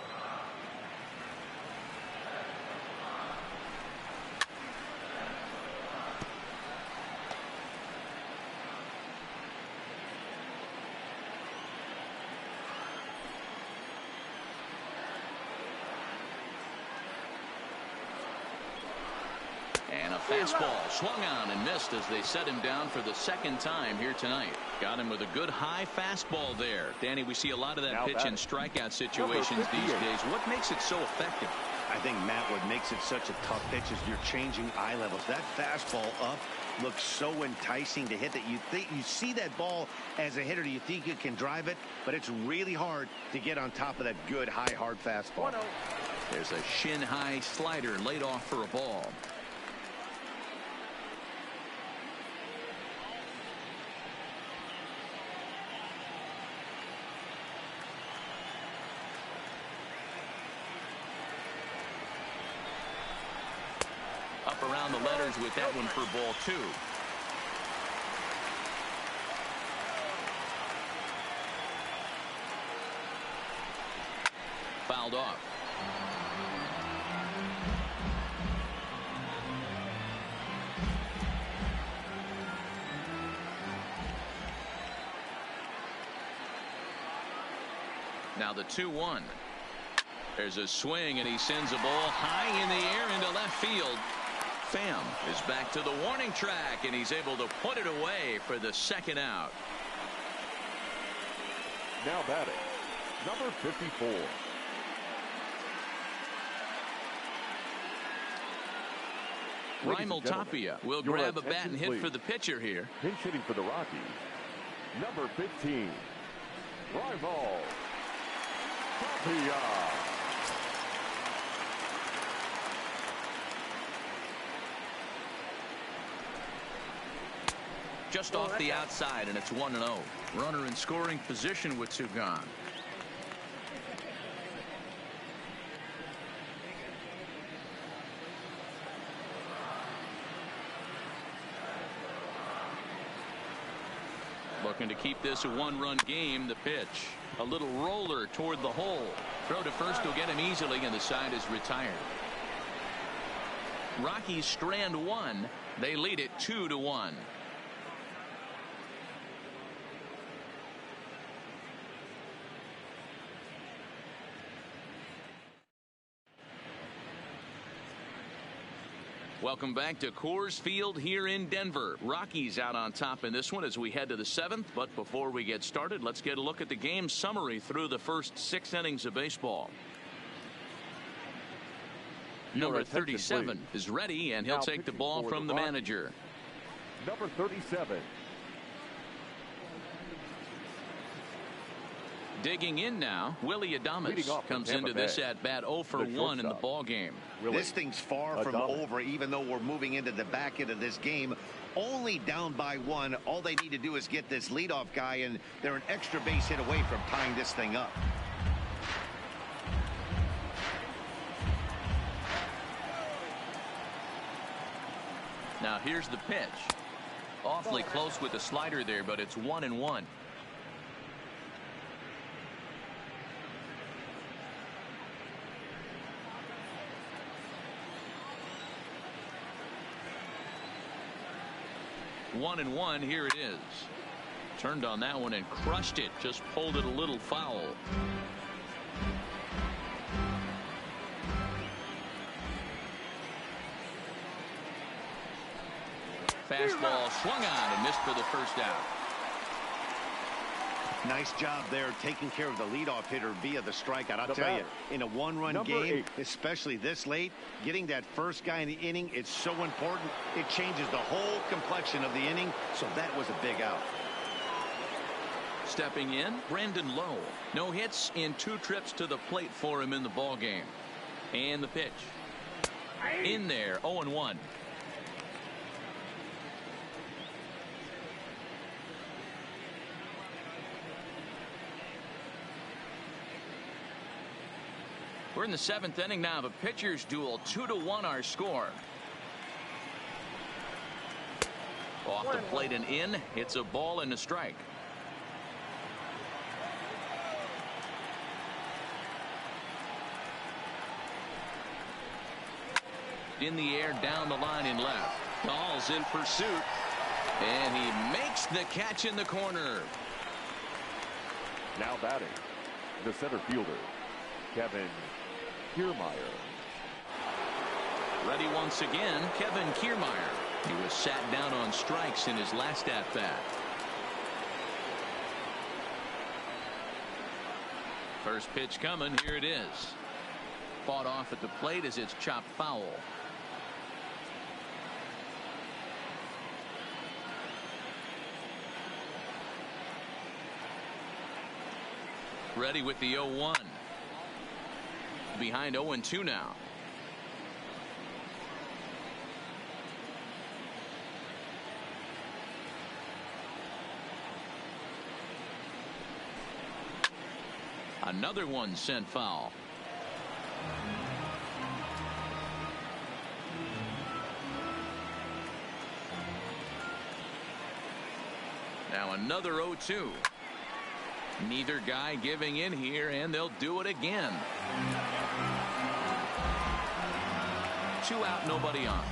fastball swung on and missed as they set him down for the second time here tonight. Got him with a good high fastball there. Danny, we see a lot of that Now pitch in strikeout situations these days. What makes it so effective? I think, Matt, what makes it such a tough pitch is you're changing eye levels. That fastball up looks so enticing to hit that you see that ball as a hitter. You think you can drive it, but it's really hard to get on top of that good high hard fastball. There's a shin high slider laid off for a ball. Up around the letters with that one for ball 2. Fouled off. Now the 2-1. There's a swing and he sends a ball high in the air into left field. Pham is back to the warning track and he's able to put it away for the second out. Now batting, number 54. Raimel Tapia will grab a bat and hit for the pitcher here. Pinch hitting for the Rockies, number 15, Raimel Tapia. Just off the outside, and it's 1-0. Runner in scoring position with 2 gone. Looking to keep this a 1-run game. The pitch, a little roller toward the hole. Throw to first will get him easily, and the side is retired. Rockies strand 1. They lead it 2-1. Welcome back to Coors Field here in Denver. Rockies out on top in this one as we head to the 7th. But before we get started, let's get a look at the game summary through the first 6 innings of baseball. Number 37 is ready, and he'll take the ball from the manager. Number 37. Digging in now, Willie Adames comes into this at bat 0 for 1 in the ball game. This thing's far from over, even though we're moving into the back end of this game. Only down by 1. All they need to do is get this leadoff guy, and they're an extra base hit away from tying this thing up. Now here's the pitch. Awfully close with the slider there, but it's 1-1. One and 1. Here it is. Turned on that one and crushed it. Just pulled it a little foul. Fastball swung on and missed for the first out. Nice job there taking care of the leadoff hitter via the strikeout. I'll tell you, in a 1-run game, especially this late, getting that first guy in the inning, it's so important. It changes the whole complexion of the inning, so that was a big out. Stepping in, Brandon Lowe. No hits in 2 trips to the plate for him in the ball game. And the pitch. In there, 0-1. We're in the 7th inning now of a pitcher's duel. 2-1 our score. Off the plate and in. It's a ball and a strike. In the air, down the line in left. Ball's in pursuit. And he makes the catch in the corner. Now batting, the center fielder, Kevin Kiermaier. Ready once again, Kevin Kiermaier. He was sat down on strikes in his last at-bat. First pitch coming. Here it is. Fought off at the plate as it's chopped foul. Ready with the 0-1. Behind 0-2 now. Another one sent foul. Now another 0-2. Neither guy giving in here, and they'll do it again. 2 out, nobody on.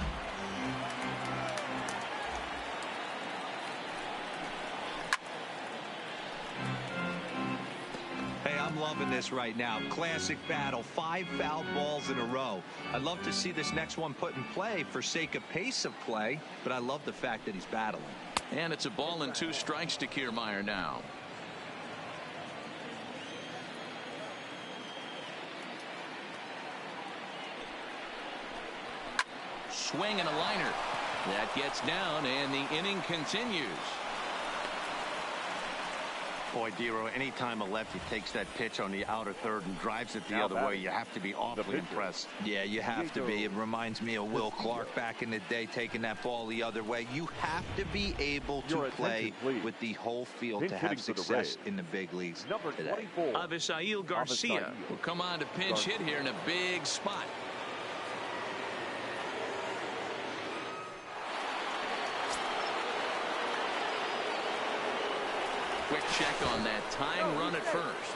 Hey, I'm loving this right now. Classic battle. 5 foul balls in a row. I'd love to see this next one put in play for sake of pace of play, but I love the fact that he's battling. And it's a ball and 2 strikes to Kiermaier now. Swing and a liner. That gets down, and the inning continues. Boy, Dero, anytime a lefty takes that pitch on the outer third and drives it the other way, you have to be awfully impressed. Yeah, you have to be. It reminds me of Will Clark back in the day taking that ball the other way. You have to be able to play with the whole field to have success in the big leagues today. Avisail Garcia will come on to pinch hit here in a big spot. Quick check on that time run at first.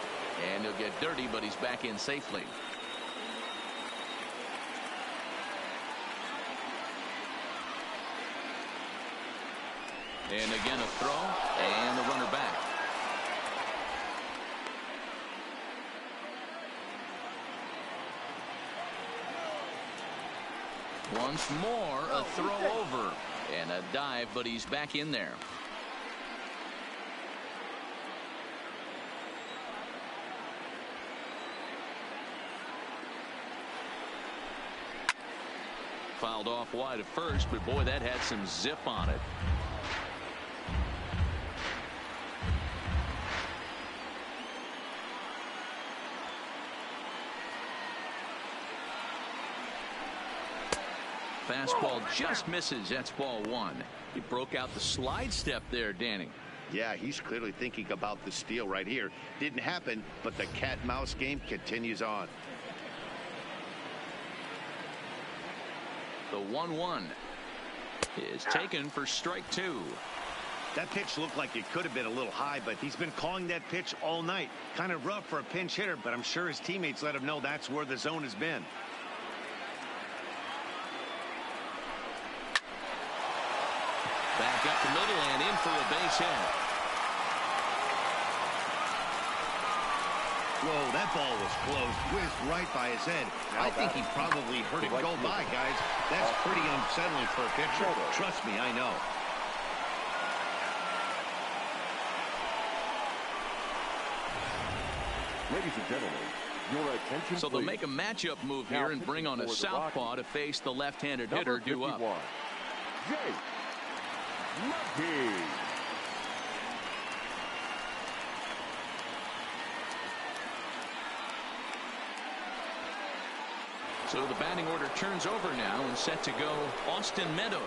And he'll get dirty, but he's back in safely. And again a throw, and the runner back. Once more, a throw over. And a dive, but he's back in there. Fouled off wide at first, but boy, that had some zip on it. Fastball just misses. That's ball 1. He broke out the slide step there, Danny. Yeah, he's clearly thinking about the steal right here. Didn't happen, but the cat-mouse game continues on. The 1-1 is taken for strike 2. That pitch looked like it could have been a little high, but he's been calling that pitch all night. Kind of rough for a pinch hitter, but I'm sure his teammates let him know that's where the zone has been. Back up the middle and in for a base hit. Whoa, that ball was close. Whizzed right by his head. I think he probably heard it go by, guys. That's pretty unsettling for a pitcher. Trust me, I know. Ladies and gentlemen, your attention. So they'll make a matchup move here and bring on a southpaw to face the left-handed hitter due up. Rockies. So the batting order turns over now and set to go Austin Meadows.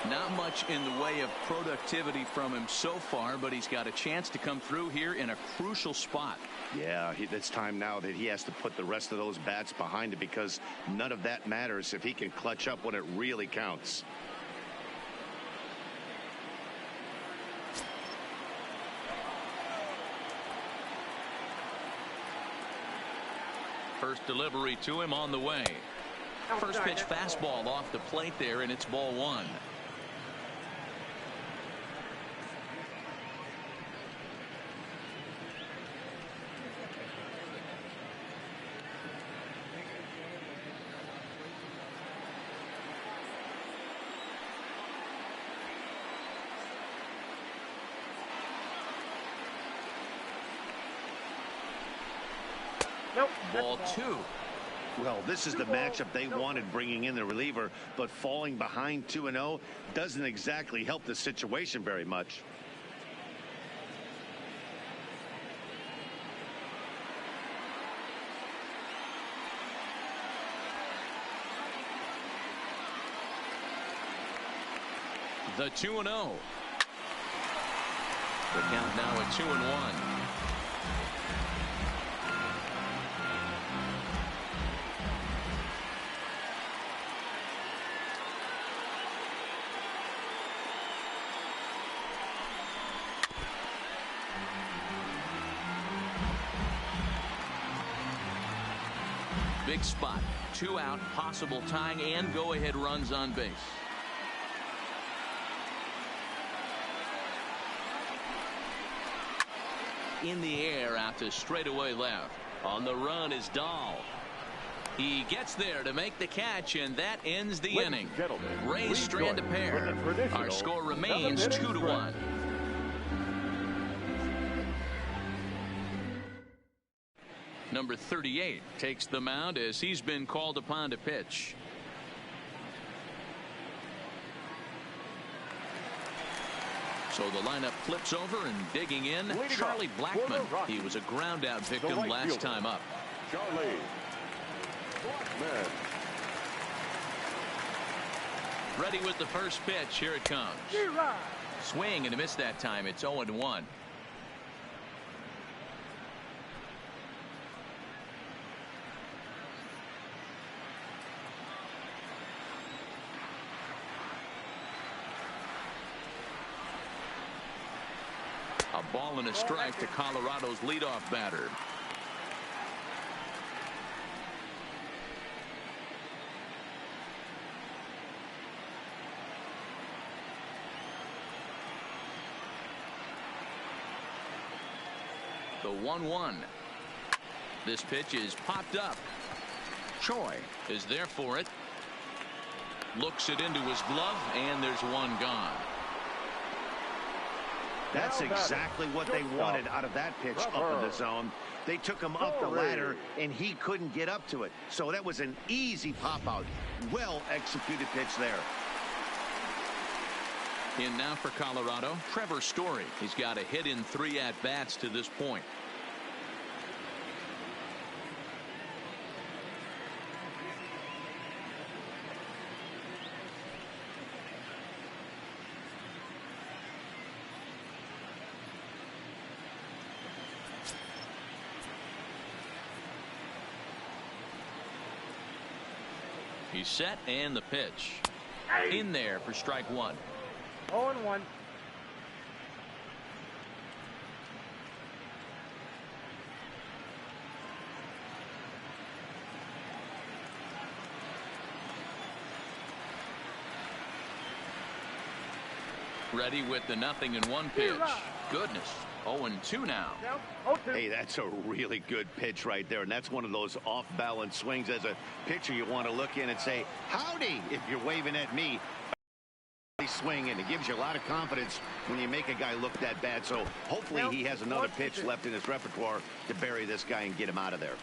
Not much in the way of productivity from him so far, but he's got a chance to come through here in a crucial spot. Yeah, it's time now that he has to put the rest of those bats behind it, because none of that matters if he can clutch up when it really counts. First delivery to him on the way. First pitch fastball off the plate there, and it's ball 1. Nope. Ball two. Well, this is the matchup they wanted, bringing in the reliever, but falling behind 2-0 doesn't exactly help the situation very much. The 2-0. The count now at 2-1. Big spot. 2 out, possible tying and go-ahead runs on base. In the air out to straightaway left. On the run is Dahl. He gets there to make the catch, and that ends the inning. Rays strand a pair. Our score remains 2-1. Number 38 takes the mound as he's been called upon to pitch. So the lineup flips over, and digging in, Charlie Blackmon. He was a ground out victim last time up. Charlie Blackmon. Ready with the first pitch. Here it comes. Swing and a miss that time. It's 0-1. A ball and a strike to Colorado's leadoff batter. The 1-1. This pitch is popped up. Choi is there for it. Looks it into his glove, and there's one gone. That's exactly what they wanted out of that pitch up in the zone. They took him up the ladder, and he couldn't get up to it. So that was an easy pop-out. Well-executed pitch there. In now for Colorado, Trevor Story. He's got a hit in 3 at-bats to this point. He's set, and the pitch. In there for strike 1. 0-1. Ready with the 0-1 pitch. Goodness. 0-2 now. Hey, that's a really good pitch right there, and that's one of those off-balance swings. As a pitcher, you want to look in and say, howdy, if you're waving at me. Swing, and it gives you a lot of confidence when you make a guy look that bad. So hopefully he has another pitch left in his repertoire to bury this guy and get him out of there.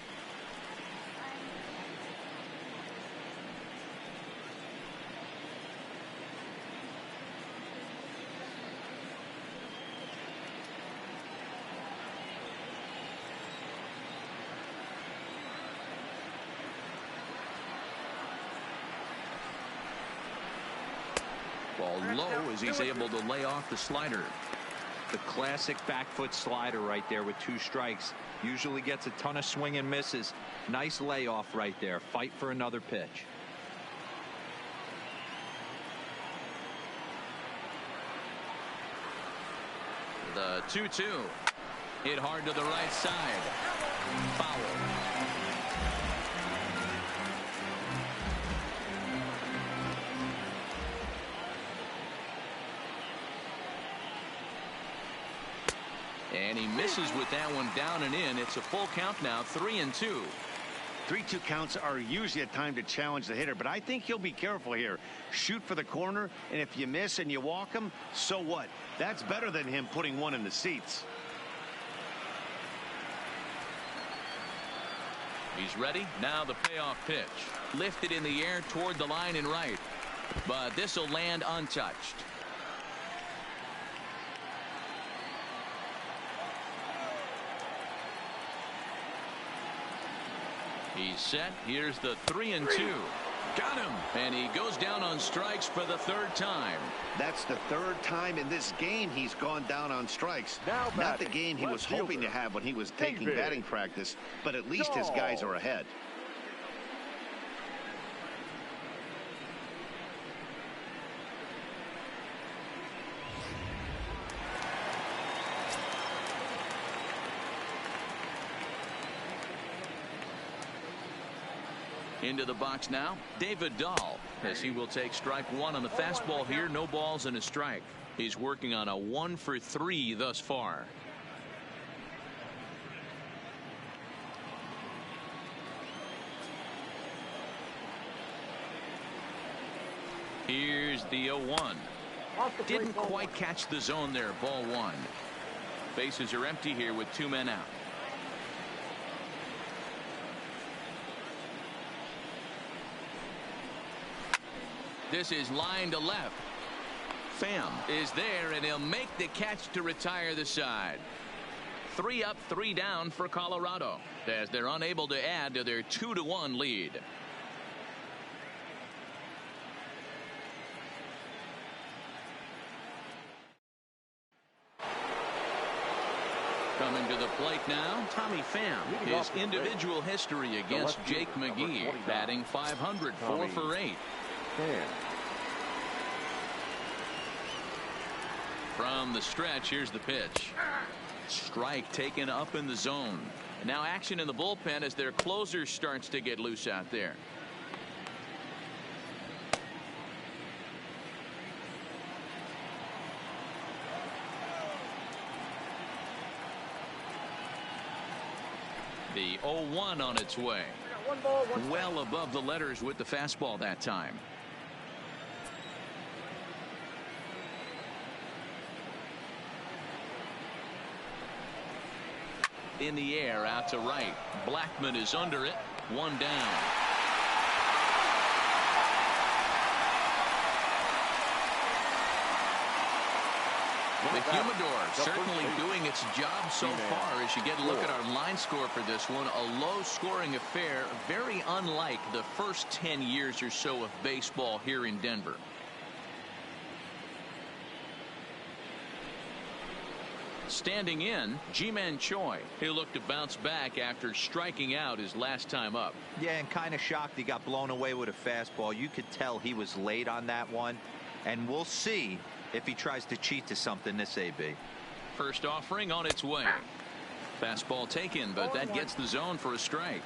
Ball low as he's able to lay off the slider. The classic back foot slider right there with 2 strikes. Usually gets a ton of swing and misses. Nice layoff right there. Fight for another pitch. The 2-2. Hit hard to the right side. Foul. And he misses with that one down and in. It's a full count now, 3-2. 3-2 counts are usually a time to challenge the hitter, but I think he'll be careful here. Shoot for the corner, and if you miss and you walk him, so what? That's better than him putting one in the seats. He's ready. Now the payoff pitch. Lifted in the air toward the line and right. But this will land untouched. He's set. Here's the 3-2. Got him. And he goes down on strikes for the third time. That's the third time in this game he's gone down on strikes. Now not the game he was hoping to have when he was taking batting practice, but at least his guys are ahead. Into the box now, David Dahl, as he will take strike one on the fastball here. No balls and a strike. He's working on a 1 for 3 thus far. Here's the 0-1. Didn't quite catch the zone there. Ball 1. Bases are empty here with 2 men out. This is line to left. Pham is there, and he'll make the catch to retire the side. 3 up, 3 down for Colorado, as they're unable to add to their 2-1 lead. Coming to the plate now, Tommy Pham. His individual history against Jake McGee, batting .500, 4 for 8. From the stretch, here's the pitch. Strike taken up in the zone. And now action in the bullpen as their closer starts to get loose out there. The 0-1 on its way. Well above the letters with the fastball that time. In the air out to right. Blackman is under it. 1 down. The humidor certainly doing its job so far. As you get a look at our line score for this one, a low scoring affair, very unlike the first 10 years or so of baseball here in Denver. Standing in, Ji-Man Choi. He'll look to bounce back after striking out his last time up. Yeah, and kind of shocked he got blown away with a fastball. You could tell he was late on that one, and we'll see if he tries to cheat to something this AB. First offering on its way. Fastball taken, but that gets the zone for a strike.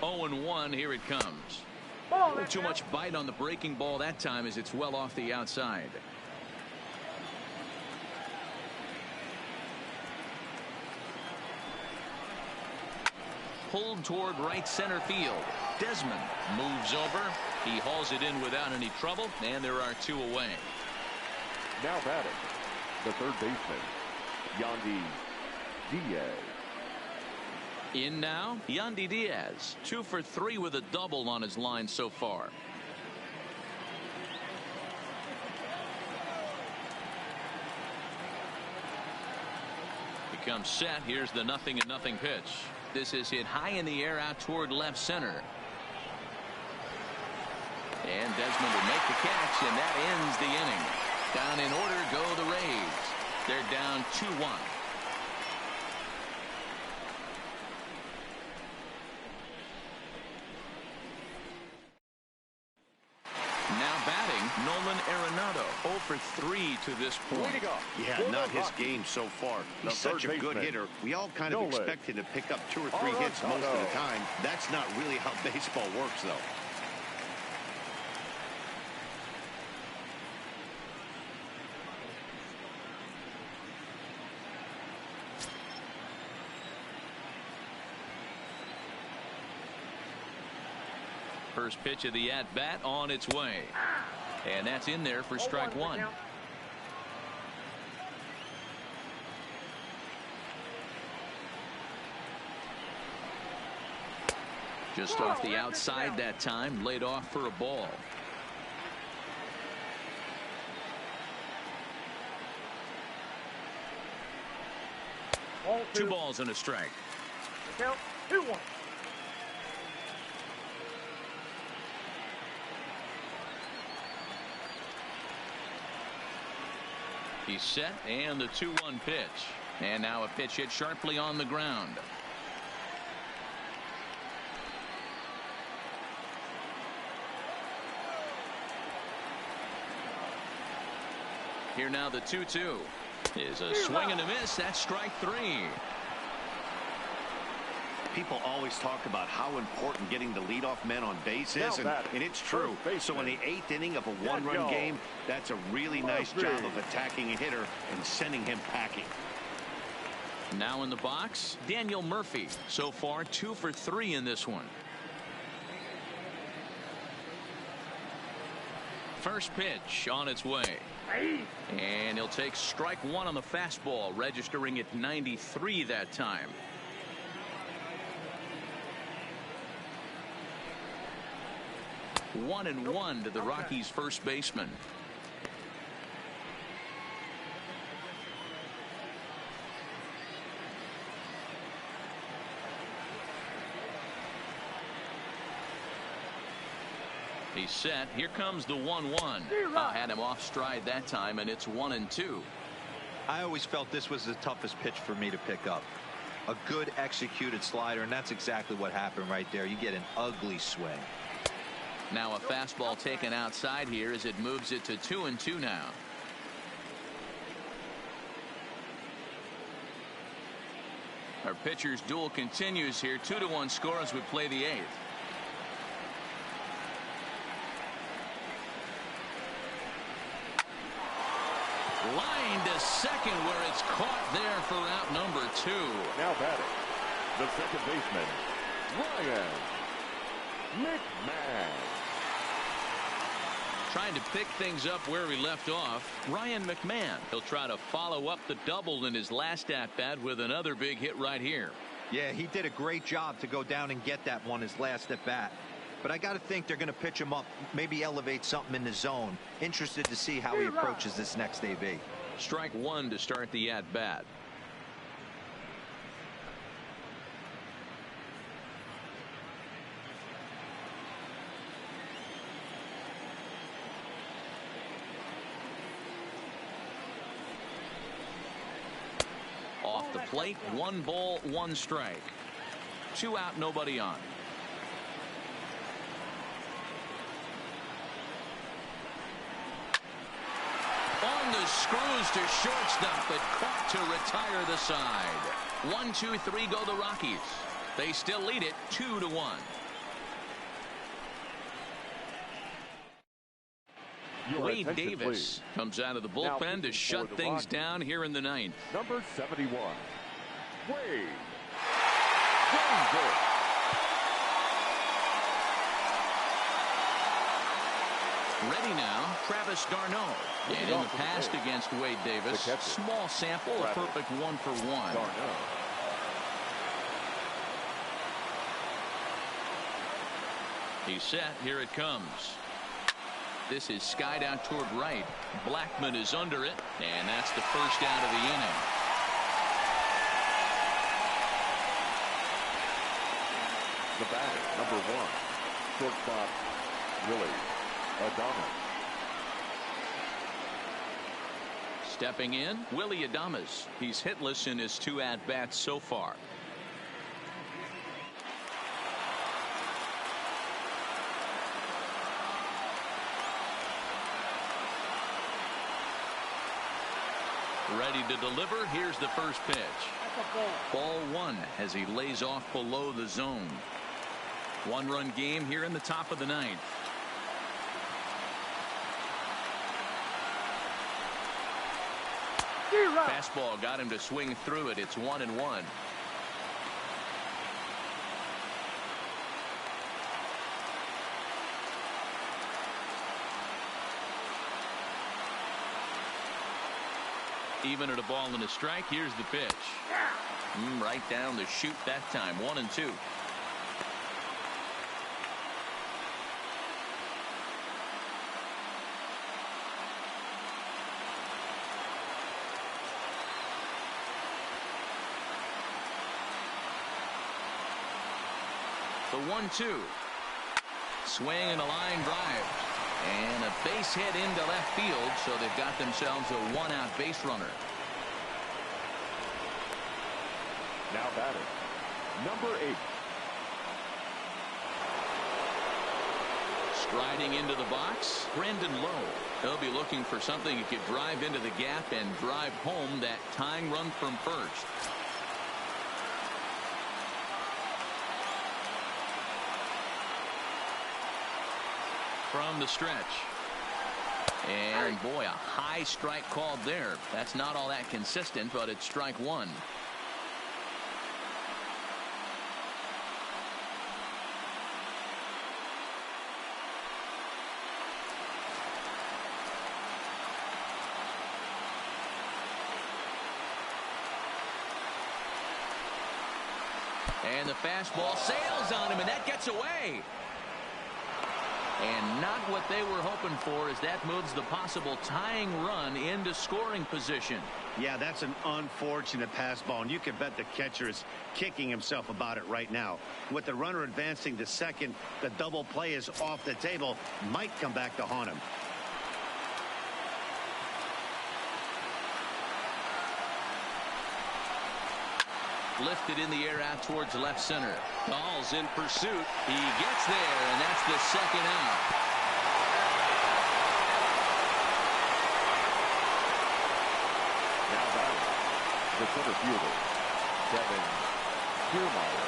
Oh and 1, here it comes. Too much bite on the breaking ball that time as it's well off the outside. Pulled toward right center field. Desmond moves over. He hauls it in without any trouble, and there are 2 away. Now batting, the third baseman, Yandy Diaz. In now, Yandy Diaz, 2 for 3 with a double on his line so far. Becomes set. Here's the 0-0 pitch. This is hit high in the air out toward left center. And Desmond will make the catch, and that ends the inning. Down in order go the Rays. They're down 2-1. Now batting, Nolan Arenado, 0 for 3 to this point. Yeah, not his game so far. He's such a good hitter. We all kind of expect him to pick up 2 or 3 hits most of the time. That's not really how baseball works, though. First pitch of the at-bat on its way. And that's in there for strike 1. Just off the outside that time, laid off for a ball. Ball 2 balls and a strike. Count 2-1. He's set, and the 2-1 pitch. And now a pitch hit sharply on the ground. Here now the 2-2 is a swing and a miss. That's strike 3. People always talk about how important getting the leadoff men on base is, and it's true. So in the 8th inning of a 1-run game, that's a really nice job of attacking a hitter and sending him packing. Now in the box, Daniel Murphy. So far 2 for 3 in this one. First pitch on its way. And he'll take strike 1 on the fastball, registering at 93 that time. One and one to the Rockies first baseman. He's set. Here comes the 1-1. Had him off stride that time, and it's 1-2. I always felt this was the toughest pitch for me to pick up. A good executed slider, and that's exactly what happened right there. You get an ugly swing. Now a fastball taken outside here as it moves it to 2-2 now. Our pitcher's duel continues here. 2-1 score as we play the 8th. Line to second, where it's caught there for out number 2. Now batting, the second baseman, Ryan McMahon. Trying to pick things up where we left off, Ryan McMahon. He'll try to follow up the double in his last at-bat with another big hit right here. Yeah, he did a great job to go down and get that one his last at-bat. But I got to think they're going to pitch him up, maybe elevate something in the zone. Interested to see how he approaches this next AB. Strike 1 to start the at-bat. Off the plate, 1 ball, 1 strike. 2 out, nobody on. On the screws to shortstop, but caught to retire the side. 1-2-3 go the Rockies. They still lead it 2-1. Wade Davis comes out of the bullpen to shut things down here in the 9th. Number 71, Wade Davis. Ready now, Travis d'Arnaud. And in the past against Wade Davis, small sample, a perfect 1-for-1. He's set. Here it comes. This is skied out toward right. Blackman is under it, and that's the first out of the inning. The batter, number 1, shortstop Willie Adames. Stepping in, Willie Adames. He's hitless in his 2 at-bats so far. Ready to deliver. Here's the first pitch. Ball 1 as he lays off below the zone. 1-run game here in the top of the 9th. Fastball got him to swing through it. It's 1-1. Even at a ball and a strike. Here's the pitch. Right down the chute that time. 1-2. 1-2. Swing and a line drive. And a base hit into left field, so they've got themselves a one-out base runner. Now batting, number 8. Striding into the box, Brendan Lowe. He'll be looking for something he could drive into the gap and drive home that tying run from first. From the stretch. And boy, a high strike called there. That's not all that consistent, but it's strike one. And the fastball sails on him, and that gets away. And not what they were hoping for, as that moves the possible tying run into scoring position. Yeah, that's an unfortunate pass ball, and you can bet the catcher is kicking himself about it right now. With the runner advancing to second, the double play is off the table. Might come back to haunt him. Lifted in the air out towards left center. Dahl's in pursuit. He gets there, and that's the second out. Now batting, the center fielder, Kevin Kiermaier.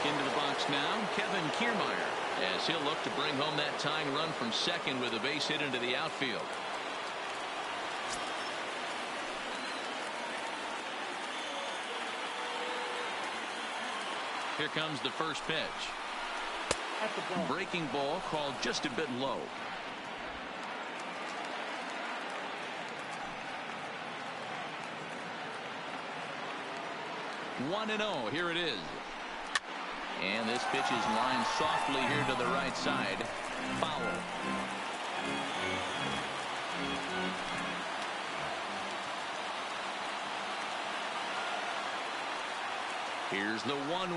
Into the box now, Kevin Kiermaier, as he'll look to bring home that tying run from second with a base hit into the outfield. Here comes the first pitch. Breaking ball called just a bit low. 1-0. Here it is. And this pitch is lined softly here to the right side. Foul. Here's the 1-1.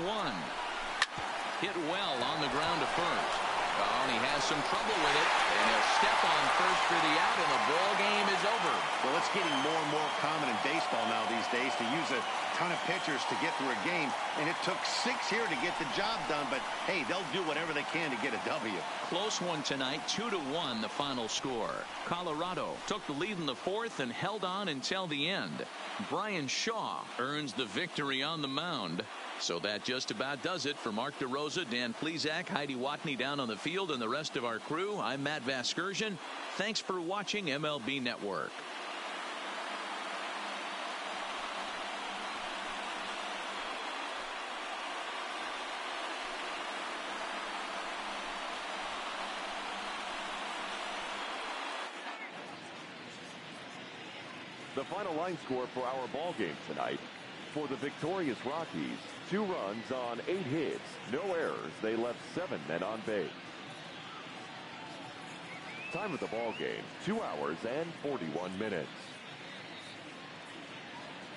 Hit well on the ground to first. Oh, and he has some trouble with it. And he'll step on first for the out, and the ball game is over. Well, it's getting more and more common in baseball now these days to use a ton of pitchers to get through a game. And it took 6 here to get the job done. But, hey, they'll do whatever they can to get a W. Close one tonight, 2-1 the final score. Colorado took the lead in the fourth and held on until the end. Brian Shaw earns the victory on the mound. So that just about does it. For Mark DeRosa, Dan Plesac, Heidi Watney down on the field, and the rest of our crew, I'm Matt Vasgersian. Thanks for watching MLB Network. The final line score for our ball game tonight. For the victorious Rockies, 2 runs on 8 hits, no errors. They left 7 men on base. Time of the ball game, 2 hours and 41 minutes.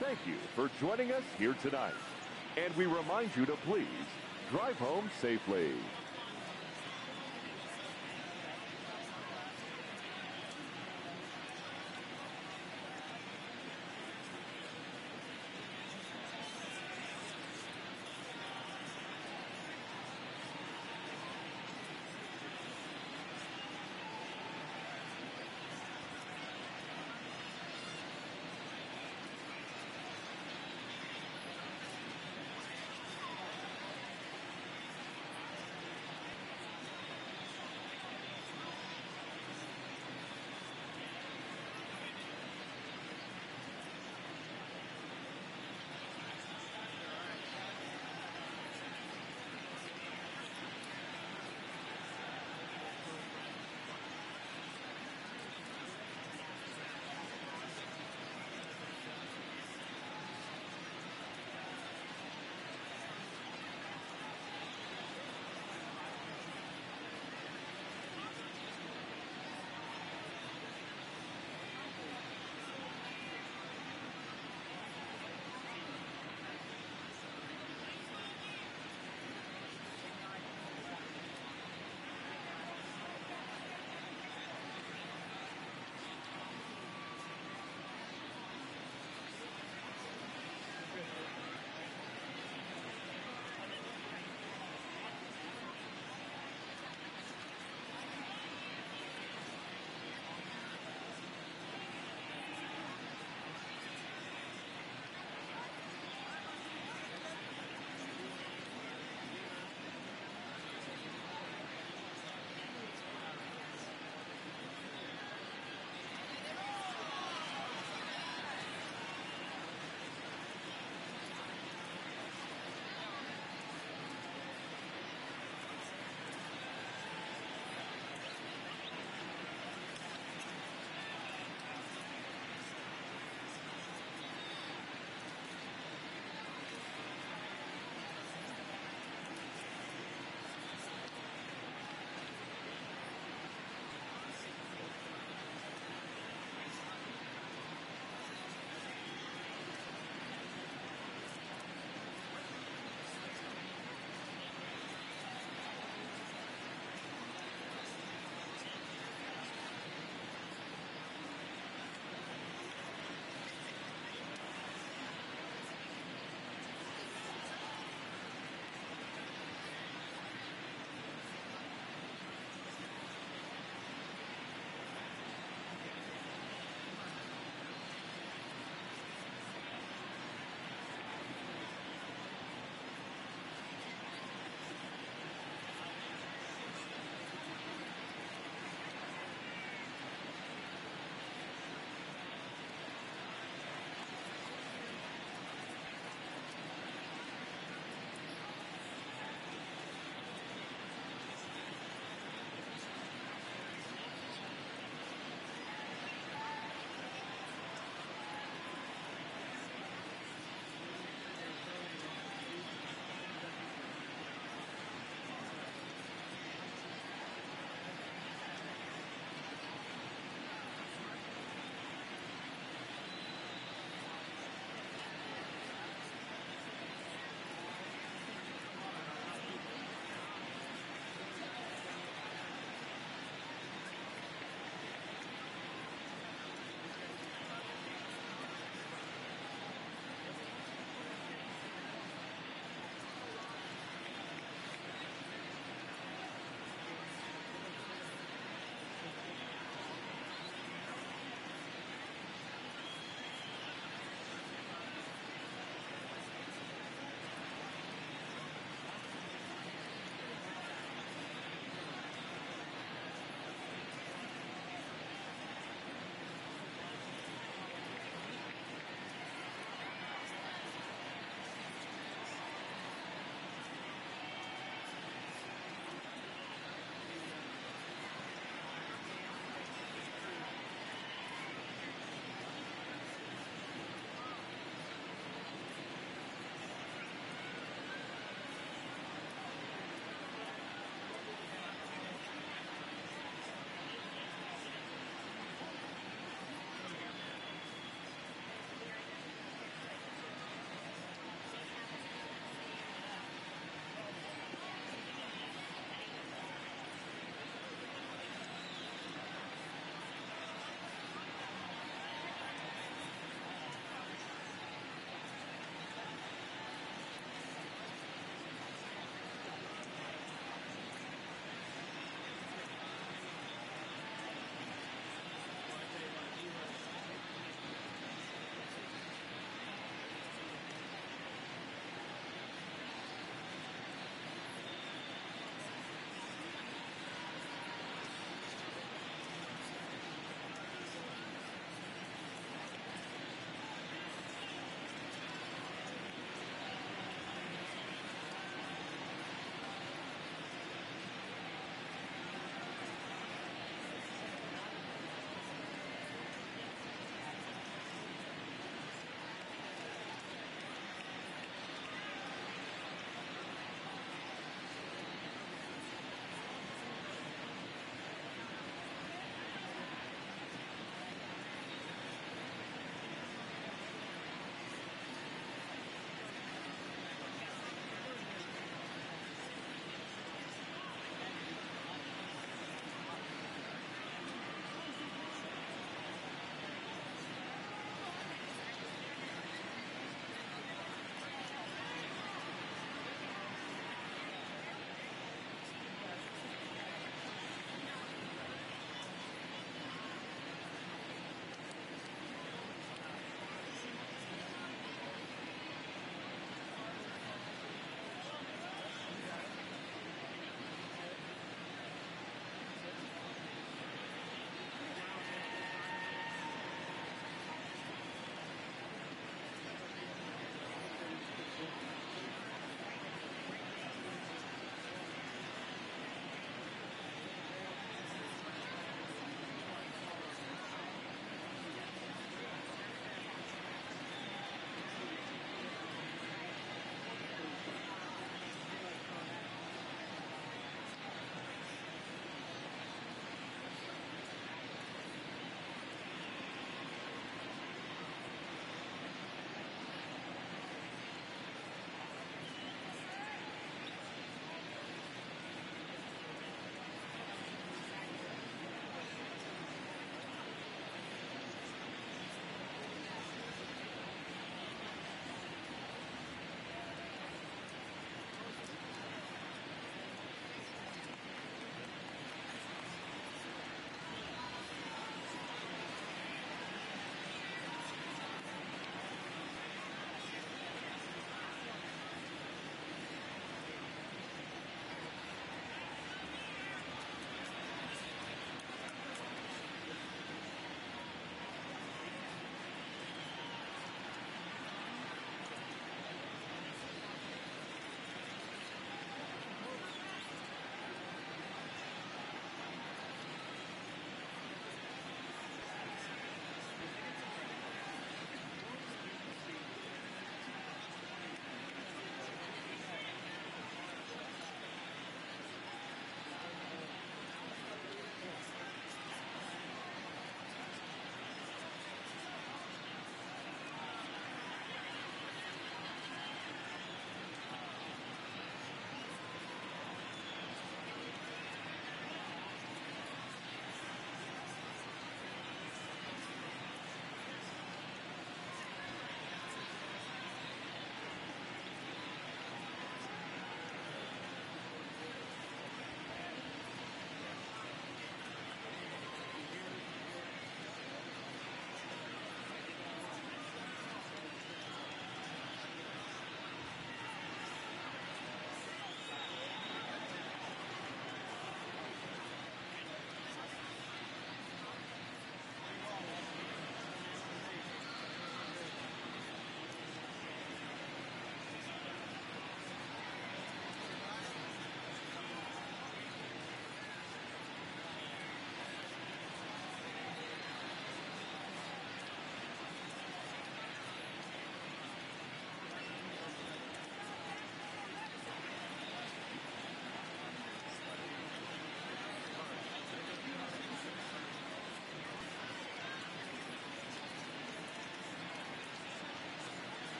Thank you for joining us here tonight. And we remind you to please drive home safely.